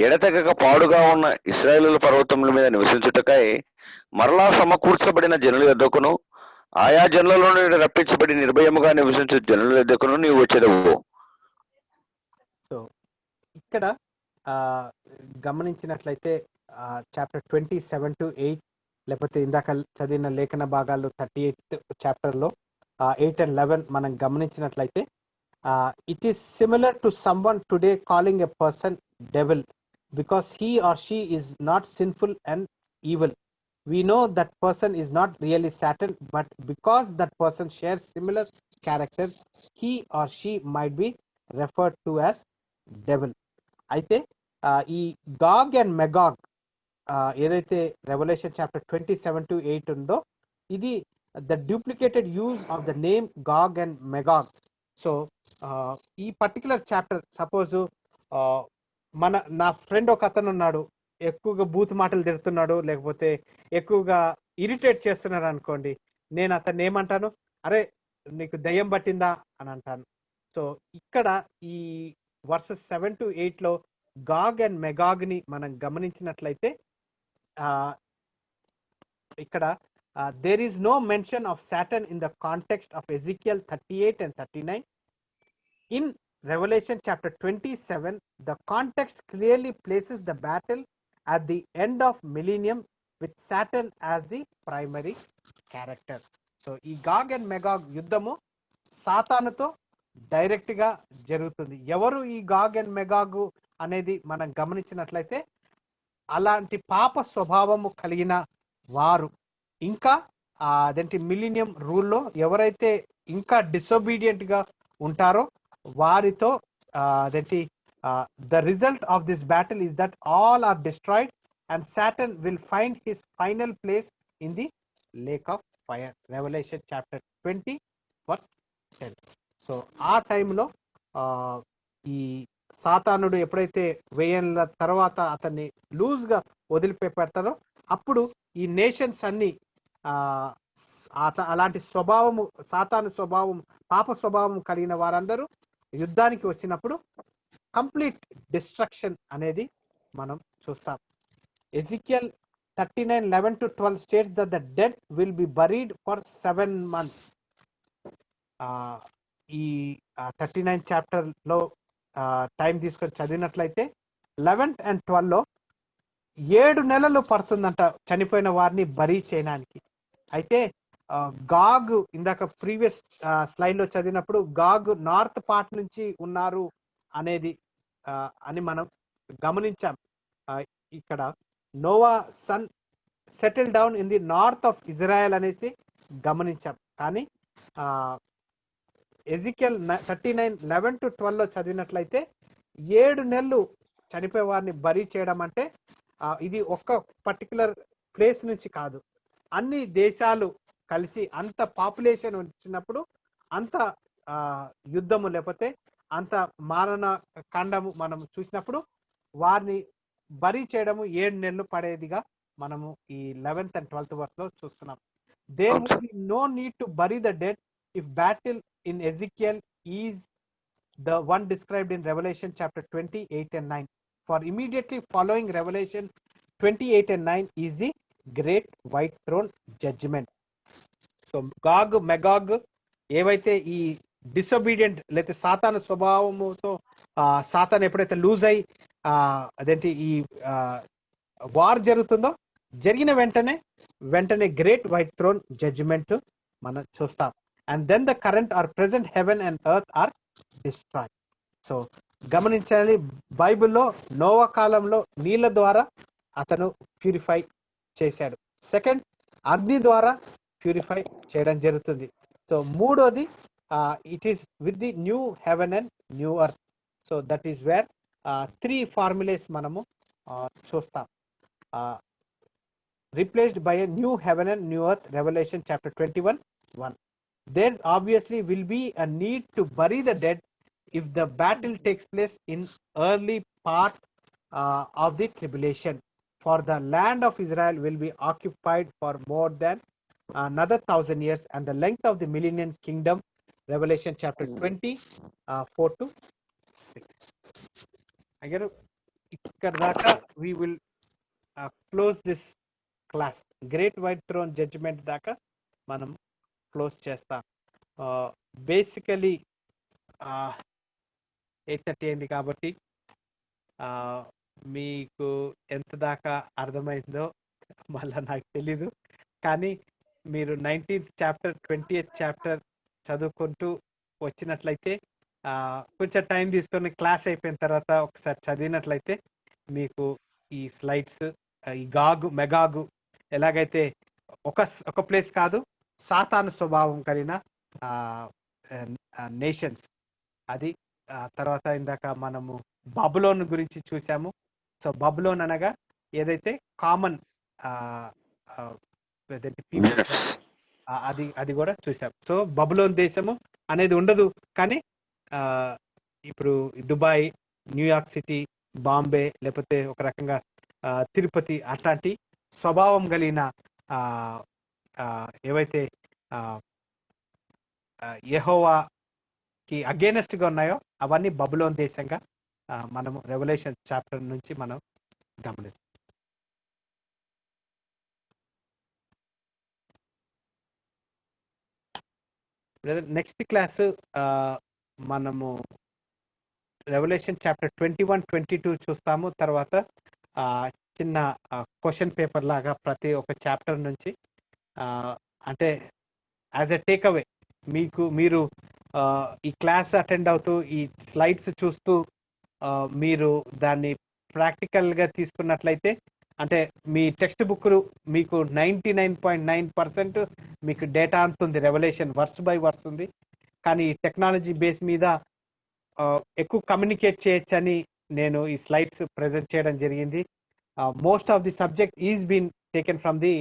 ఎడతెగక పాడుగా ఉన్న ఇశ్రాయేలు పర్వతముల మీద నివసించుటకై మరలా సమకూర్చబడిన జనుల యొద్దకును ఆయా జనులలో నుండి రప్పించబడి నిర్భయముగా నివసించు జనుల యొద్దకును నీవు వచ్చేదవు. సో ఇక్కడ గమనించినట్లయితే చాప్టర్ 27 to 8 లేకపోతే ఇందాక చదివిన లేఖన భాగాలు 38 చాప్టర్లో 8 and 11 మనం గమనించినట్లయితే it is similar to someone today calling a person devil because he or she is not sinful and evil. We know that person is not really Satan, but because that person shares similar character, he or she might be referred to as devil. అయితే ఈ Gogh and మెగాగ్ ఏదైతే Revelation chapter 27 to 8 ఉందో ఇది the duplicated use of the name Gog and Magog. So ఈ particular chapter suppose నా friend ఒక అతను ఉన్నాడు, ఎక్కువగా బూత్ మాటలు తిడుతున్నాడు లేకపోతే ఎక్కువగా ఇరిటేట్ చేస్తున్నాడు అనుకోండి, నేను అతన్ని ఏమంటాను, అరే నీకు దయ్యం పట్టిందా అని అంటాను. సో ఇక్కడ ఈ వర్సెస్ 7 to 8 లో గాగ్ అండ్ మెగాగ్ ని మనం గమనించినట్లయితే ఇక్కడ there is no mention of Satan in the context of Ezekiel 38 and 39. In Revelation chapter 27, the context clearly places the battle at the end of millennium with Satan as the primary character. So ఈ Gogh and మెగాగ్ యుద్ధము సాతానుతో direct గా జరుగుతుంది. ఎవరు ఈ Gogh and మెగాగు అనేది మనం గమనించినట్లయితే అలాంటి పాప స్వభావము కలిగిన వారు, ఇంకా అదేంటి మిలీనియం రూల్లో ఎవరైతే ఇంకా డిసొబీడియంట్ గా ఉంటారో వారితో అదేంటి the result of this battle is that all are destroyed and Satan will find his final place in the lake of fire. Revelation chapter 20 verse 10. So ఆ టైంలో ఈ సాతానుడు ఎప్పుడైతే వేయన్ల తర్వాత అతన్ని లూజ్ గా వదిలిపెడతారో అప్పుడు ఈ నేషన్స్ అన్ని అలాంటి స్వభావము సాతాను స్వభావం పాప స్వభావం కలిగిన వారందరూ యుద్ధానికి వచ్చినప్పుడు కంప్లీట్ డిస్ట్రక్షన్ అనేది మనం చూస్తాం. Ezekiel 39 11 to 12 states that the dead will be buried for 7 months. ఈ 39 చాప్టర్ లో టైం తీసుకొని చదివినట్లయితే 11th and 12th లో 7 నెలలు పడుతుందంట చనిపోయిన వారిని బరీ చేయడానికి. అయితే గాగ్ ఇందాక ప్రీవియస్ స్లైడ్ లో చదివినప్పుడు గాగ్ నార్త్ పార్ట్ నుంచి ఉన్నారు అనేది అని మనం గమనించాం. ఇక్కడ Noah son settle down in the north of Israel అనేసి గమనించాం. కానీ ఎజికియల్ 39 11 to 12 లో చదివినట్లయితే 7 నెలలు చనిపోయే వారిని బరీ చేయడం అంటే ఇది ఒక్క పర్టికులర్ ప్లేస్ నుంచి కాదు, అన్ని దేశాలు కలిసి అంత పాపులేషన్ వచ్చినప్పుడు అంత యుద్ధము లేకపోతే అంత మారణ కాండము మనం చూసినప్పుడు వారిని బరీ చేయడము 7 నెలలు పడేదిగా మనము ఈ 11th and 12th verse లో చూస్తున్నాం. There will be no need to bury the dead if battle in Ezekiel is the one described in Revelation chapter 28 and 9. For immediately following Revelation 28 and 9 is the great white throne judgment. So Gog Magog ఏవైతే ఈ disobedient లేకపోతే సాతాను స్వభావముతో సాతాను ఎప్పుడైతే loose అయి అదేంటి ఈ war జరుగుతుందో జరిగిన వెంటనే గ్రేట్ వైట్ థ్రోన్ జడ్జిమెంట్ మనం చూస్తాం. And then the current or present heaven and earth are destroy. So గమనించాలి, బైబిల్లో నోవా కాలంలో నీళ్ళ ద్వారా అతను ప్యూరిఫై చేశాడు. సెకండ్, అగ్ని ద్వారా ప్యూరిఫై చేయడం జరుగుతుంది. సో మూడోది it is with the new heaven and new earth. So that is wear 3 ఫార్ములేస్ మనము చూస్తాం. Replaced by a new heaven and new earth, Revelation chapter 21:1. There obviously will be a need to bury the dead if the battle takes place in early part of the tribulation. For the land of Israel will be occupied for more than another 1,000 years, and the length of the millennium kingdom, Revelation chapter 20:4-6. Again, ikkada daaka we will close this class. Great white throne judgment daaka manam close చేస్తాం. Basically 8:30 అయింది కాబట్టి మీకు ఎంత దాకా అర్థమైందో మళ్ళీ నాకు తెలీదు. కానీ మీరు 19th చాప్టర్ 20th చాప్టర్ చదువుకుంటూ వచ్చినట్లయితే కొంచెం టైం తీసుకొని క్లాస్ అయిపోయిన తర్వాత ఒకసారి చదివినట్లయితే మీకు ఈ స్లైడ్స్, ఈ మెగాగు ఎలాగైతే ఒక ప్లేస్ కాదు, సాతాను స్వభావం కలిగిన నేషన్స్ అది. తర్వాత ఇందాక మనము బబులోన్ గురించి చూసాము. సో బబులోన్ అనగా ఏదైతే కామన్ అది కూడా చూసాం. సో బబులోన్ దేశము అనేది ఉండదు, కానీ ఇప్పుడు దుబాయ్, న్యూయార్క్ సిటీ, బాంబే, లేకపోతే ఒక రకంగా తిరుపతి అట్లాంటి స్వభావం కలిగిన ఏవైతే యెహోవాకి అగేనెస్ట్ గా ఉన్నాయో అవన్నీ బబులోన్ దేశంగా మనము రెవల్యూషన్ చాప్టర్ నుంచి మనం గమనిస్తాం. నెక్స్ట్ క్లాస్ మనము రెవల్యూషన్ చాప్టర్ 21-22 చూస్తాము. తర్వాత చిన్న క్వశ్చన్ పేపర్ లాగా ప్రతి ఒక్క చాప్టర్ నుంచి అంటే యాజ్ ఎ టేక్ అవే మీరు ఈ క్లాస్ అటెండ్ అవుతూ ఈ స్లైడ్స్ చూస్తూ మీరు దాన్ని ప్రాక్టికల్గా తీసుకున్నట్లయితే, అంటే మీ టెక్స్ట్ బుక్ మీకు 99.9% మీకు డేటా అంతుంది, రెవల్యూషన్ వర్స్ బై వర్స్ ఉంది. కానీ టెక్నాలజీ బేస్ మీద ఎక్కువ కమ్యూనికేట్ చేయొచ్చని నేను ఈ స్లైడ్స్ ప్రజెంట్ చేయడం జరిగింది. Most of the subject is been taken from the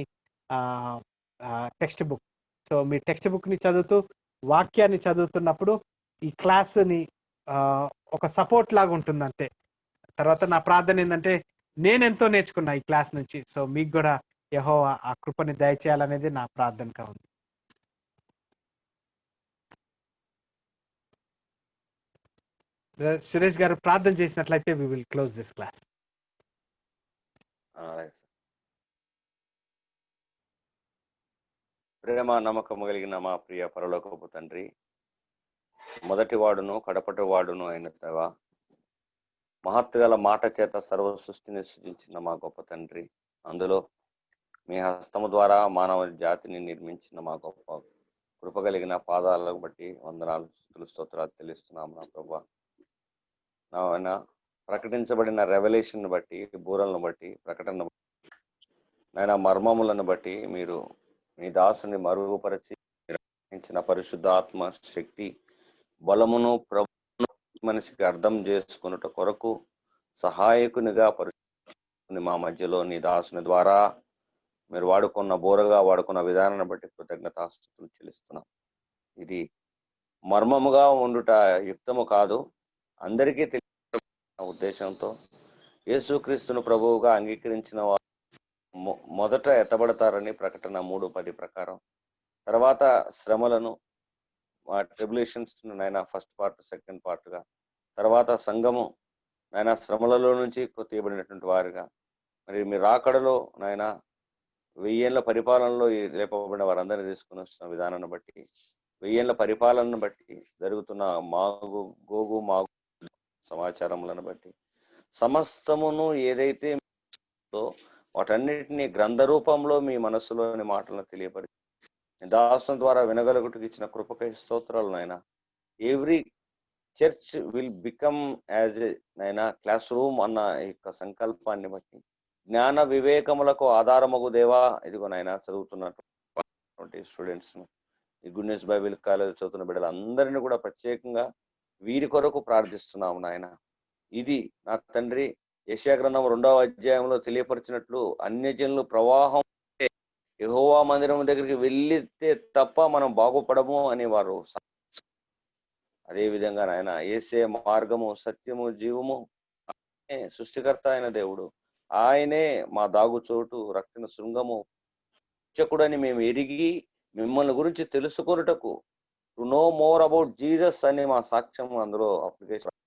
text book. So మీ టెక్స్ట్ బుక్ని చదువుతూ వాక్యాన్ని చదువుతున్నప్పుడు ఈ క్లాస్ని ఒక సపోర్ట్ లాగా ఉంటుంది అంతే. తర్వాత నా ప్రార్థన ఏంటంటే, నేను ఎంతో నేర్చుకున్నా ఈ క్లాస్ నుంచి. సో మీకు కూడా యెహోవా ఆ కృపని దయచేయాలనేది నా ప్రార్థనగా ఉంది. సురేష్ గారు ప్రార్థన చేసినట్లయితే we will close this class. ప్రేమ నమ్మకము కలిగిన మా ప్రియ పరలోకపు తండ్రి, మొదటి వాడును కడపటి వాడును అయిన దేవా, మహత్తుగల మాట చేత సర్వ సృష్టిని సృజించిన మా గొప్ప తండ్రి, అందులో మీ హస్తము ద్వారా మానవ జాతిని నిర్మించిన మా గొప్ప కృప కలిగిన పాదాలను బట్టి వందనాలు, స్తుతులు, స్తోత్రాలు చెల్లిస్తున్నాం నా ప్రభా. నా ప్రకటించబడిన రెవల్యూషన్ బట్టి, బూరలను బట్టి, ప్రకటన నైనా మర్మములను బట్టి మీరు మీ దాసుని మరుగుపరిచి నిర్వహించిన పరిశుద్ధ ఆత్మ శక్తి బలమును ప్రభువును మనిషికి అర్థం చేసుకున్నట కొరకు సహాయకునిగా పరిశుద్ధ మా మధ్యలో నీ దాసుని ద్వారా మీరు వాడుకున్న బోరగా వాడుకున్న విధానాన్ని బట్టి కృతజ్ఞతాస్తుతులు చెల్లిస్తున్నాం. ఇది మర్మముగా ఉండుట యుక్తము కాదు, అందరికీ తెలియ ఉద్దేశంతో యేసుక్రీస్తును ప్రభువుగా అంగీకరించిన వారు మొదట ఎత్తబడతారని ప్రకటన 3:10 ప్రకారం, తర్వాత శ్రమలను ట్రిబులేషన్స్ నైనా ఫస్ట్ పార్ట్, సెకండ్ పార్ట్ గా, తర్వాత సంఘము నైనా శ్రమలలో నుంచి తీయబడినటువంటి వారుగా, మరి మీ రాకడలో నాయన 1000 ఏళ్ల పరిపాలనలో లేపబడిన వారందరినీ తీసుకుని వస్తున్న విధానాన్ని బట్టి వెయ్యేళ్ల పరిపాలనను బట్టి జరుగుతున్న గోగు మాగు సమాచారములను బట్టి సమస్తమును ఏదైతే వాటన్నిటిని గ్రంథ రూపంలో మీ మనస్సులోని మాటలను తెలియపరిచి దాసం ద్వారా వినగలుగుటకు ఇచ్చిన కృపకై స్తోత్రాలు నాయన. Every church will become as నైనా క్లాస్ రూమ్ అన్న యొక్క సంకల్పాన్ని బట్టి జ్ఞాన వివేకములకు ఆధారమగు దేవా, ఇదిగో నాయన చదువుతున్నటువంటి స్టూడెంట్స్ ఈ గుడ్ న్యూస్ బైబిల్ కాలేజ్ చదువుతున్న బిడ్డలు అందరినీ కూడా ప్రత్యేకంగా వీరి కొరకు ప్రార్థిస్తున్నాము నాయన. ఇది నా తండ్రి యెషయా గ్రంథం 2వ అధ్యాయంలో తెలియపరిచినట్లు అన్యజనులు ప్రవాహం యెహోవా మందిరం దగ్గరికి వెళ్ళితే తప్ప మనం బాగుపడము అని వారు. అదే విధంగా నాయన యేసే మార్గము సత్యము జీవము, సృష్టికర్త అయిన దేవుడు, ఆయనే మా దాగు చోటు రక్షణ శృంగము రక్షకుడని మేము ఎరిగి మిమ్మల్ని గురించి తెలుసుకొనుటకు to know more about Jesus అని మా సాక్ష్యం అందులో అప్లికేషన్.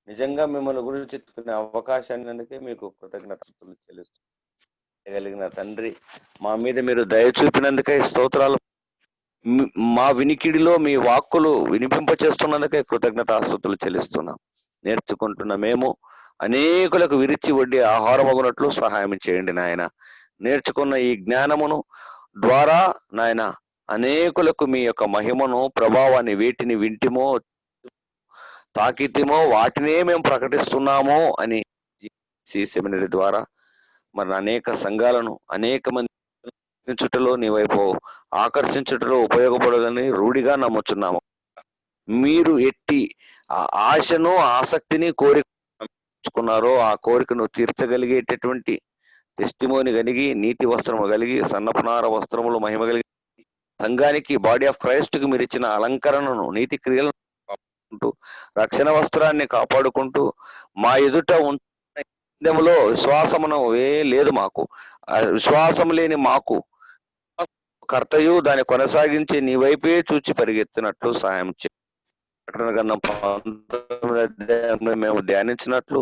నిజంగా మిమ్మల్ని గురించి చెప్పుకునే అవకాశాన్ని అందుకే మీకు కృతజ్ఞతలు చెల్లిస్తున్న తండ్రి, మా మీద మీరు దయ చూపినందుకే స్తోత్రాలు. మా వినికిడిలో మీ వాక్కులు వినిపింప చేస్తున్నందుకే కృతజ్ఞతాస్తుతులు చెల్లిస్తున్నాం. నేర్చుకుంటున్న మేము అనేకులకు విరిచి వడ్డీ ఆహారమగునట్లు సహాయం చేయండి నాయన. నేర్చుకున్న ఈ జ్ఞానమును ద్వారా నాయన అనేకులకు మీ యొక్క మహిమను ప్రభావాన్ని వేటిని వింటిమో తాకితేమో వాటినే మేము ప్రకటిస్తున్నాము అని సెమినరీ ద్వారా మరి అనేక సంఘాలను అనేక మంది చుట్టలో నీ వైపు ఆకర్షించుటలో ఉపయోగపడదని రూఢిగా నమ్ముచున్నాము. మీరు ఎట్టి ఆశను ఆసక్తిని కోరికున్నారో ఆ కోరికను తీర్చగలిగేటటువంటి టెస్టిమోని కలిగి నీతి వస్త్రము కలిగి సన్నపునార వస్త్రములు మహిమ కలిగి సంఘానికి బాడీ ఆఫ్ క్రైస్ట్ కు మీరు ఇచ్చిన అలంకరణను నీతి క్రియలను రక్షణ వస్త్రాన్ని కాపాడుకుంటూ మా ఎదుట ఉంలో విశ్వాసమును లేదు మాకు. విశ్వాసం లేని మాకు కర్తయు దాన్ని కొనసాగించి నీ వైపే చూచి పరిగెత్తినట్లు సాయం చే. మేము ధ్యానించినట్లు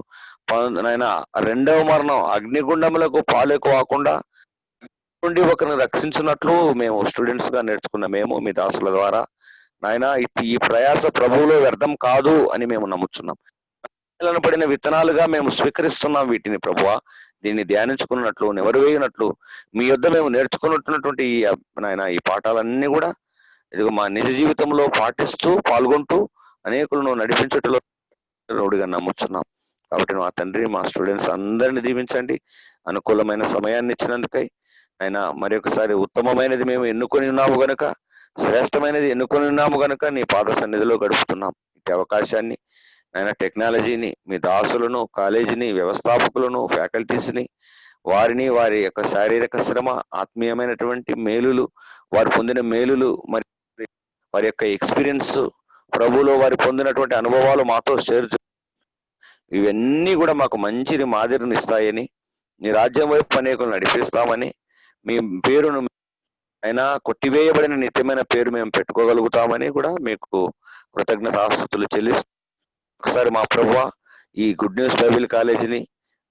నాయన రెండవ మరణం అగ్నిగుండములకు పాలకు కాకుండా నుండి ఒకరిని రక్షించినట్లు మేము స్టూడెంట్స్ గా నేర్చుకున్న మేము మీ దాసుల ద్వారా నాయన ఈ ప్రయాస ప్రభువులో వ్యర్థం కాదు అని మేము నమ్ముచున్నాం. పడిన విత్తనాలుగా మేము స్వీకరిస్తున్నాం వీటిని ప్రభువా. దీన్ని ధ్యానించుకున్నట్లు నెవరువేయనట్లు మీ యొద్ద మేము నేర్చుకున్నటువంటి నాయన ఈ పాఠాలన్నీ కూడా ఇదిగో మా నిజ జీవితంలో పాటిస్తూ పాల్గొంటూ అనేకులను నడిపించటంలో రోడ్డుగా నమ్ముచున్నాం. కాబట్టి మా తండ్రి మా స్టూడెంట్స్ అందరిని దీవించండి. అనుకూలమైన సమయాన్ని ఇచ్చినందుకై ఆయన మరొకసారి ఉత్తమమైనది మేము ఎన్నుకొని ఉన్నాము గనుక, శ్రేష్టమైనది ఎన్నుకొని ఉన్నాము గనుక నీ పాద సన్నిధిలో గడుపుతున్నాం. ఇటు అవకాశాన్ని ఆయన టెక్నాలజీని మీ దాసులను కాలేజీని వ్యవస్థాపకులను ఫ్యాకల్టీస్ని వారిని వారి యొక్క శారీరక శ్రమ ఆత్మీయమైనటువంటి మేలులు వారు పొందిన మేలులు మరి వారి యొక్క ఎక్స్పీరియన్స్ ప్రభువులో వారి పొందినటువంటి అనుభవాలు మాతో షేర్ ఇవన్నీ కూడా మాకు మంచిని మాదిరిని ఇస్తాయని నీ రాజ్యం వైపు అనేకులు నడిపిస్తామని మీ పేరును అయినా కొట్టివేయబడిన నిత్యమైన పేరు మేము పెట్టుకోగలుగుతామని కూడా మీకు కృతజ్ఞతాస్తుతులు చెల్లిస్తూ ఒకసారి మా ప్రభువా ఈ గుడ్ న్యూస్ బైబిల్ కాలేజీని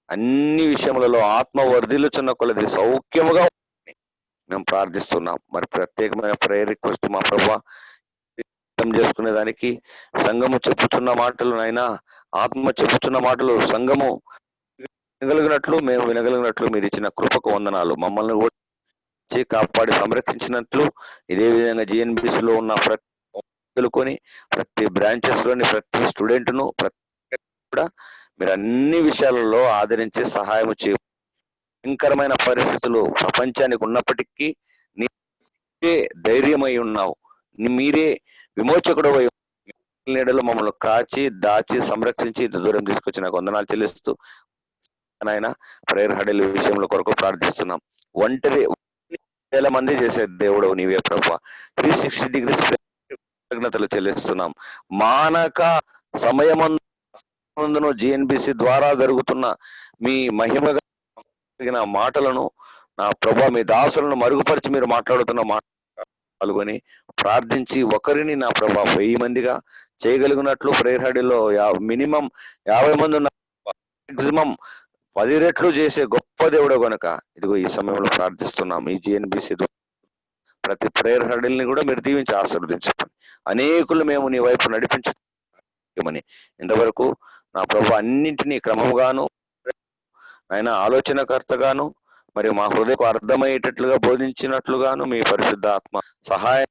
అన్ని విషయములలో ఆత్మ వర్ధిల్లుచున్న కొలది సౌఖ్యముగా మేము ప్రార్థిస్తున్నాం. మరి ప్రత్యేకమైన ప్రేయర్ రిక్వెస్ట్ మా ప్రభువా చేసుకునే దానికి సంఘము చెప్పుచున్న మాటలు నాయనా ఆత్మ చెప్పుచున్న మాటలు సంఘము వినగలిగినట్లు మేము వినగలిగినట్లు మీరు ఇచ్చిన కృపకు వందనాలు. మమ్మల్ని వచ్చి కాపాడి సంరక్షించినట్లు ఇదే విధంగా జిఎన్బిసిలో ఉన్న ప్రతి బ్రాంచెస్ లోని ప్రతి స్టూడెంట్ ను కూడా మీరు అన్ని విషయాలలో ఆదరించి సహాయం చేయ. భయంకరమైన పరిస్థితులు ప్రపంచానికి ఉన్నప్పటికీ నీకే ధైర్యమై ఉన్నావు, మీరే విమోచకుడు నీడలో మమ్మల్ని కాచి దాచి సంరక్షించి దూరం తీసుకొచ్చిన వందనాలు చెల్లిస్తూ ఆయన ప్రేయర్ హడల్ విషయంలో కొరకు ప్రార్థిస్తున్నాం. ఒంటరి వేల మంది చేసే దేవుడు నీవే ప్రభువా. 360 degrees కృతజ్ఞతలు చెల్లిస్తున్నాం. మానక సమయమందును జిఎన్బిసి ద్వారా జరుగుతున్న మీ మహిమగా మాటలను నా ప్రభువా మీ దాసులను మరుగుపరిచి మీరు మాట్లాడుతున్న మాట పాల్గొని ప్రార్థించి ఒకరిని నా ప్రభా 1000 మందిగా చేయగలిగినట్లు ప్రేయర్ హడల్లో మినిమం 50 మంది ఉన్న మాక్సిమం 10 రెట్లు చేసే గొప్ప దేవుడు కనుక ఇదిగో ఈ సమయంలో ప్రార్థిస్తున్నాం. ఈ జిఎన్బిసి ప్రతి ప్రేయర్ హడిల్ని కూడా మీరు దీవించి ఆశీర్వదించండి. అనేకులు మేము నీ వైపు నడిపించమని ఇంతవరకు నా ప్రభు అన్నింటినీ క్రమంగాను ఆయన ఆలోచనకర్తగాను మరియు మా హృదయకు అర్థమయ్యేటట్లుగా బోధించినట్లుగాను మీ పరిశుద్ధ ఆత్మ సహాయం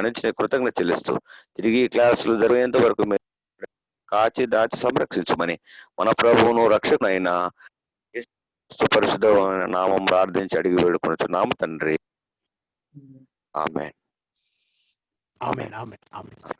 నుంచి కృతజ్ఞత చెల్లిస్తూ తిరిగి క్లాసులు జరిగేంత వరకు మీరు కాచి దాచి సంరక్షించమని మన ప్రభువును రక్షకునైన పరిశుద్ధ నామం ప్రార్థించి అడిగి వేడుకొనుచున్నాము తండ్రి. ఆమేన్. ఆమేన్. ఆమేన్. ఆమేన్.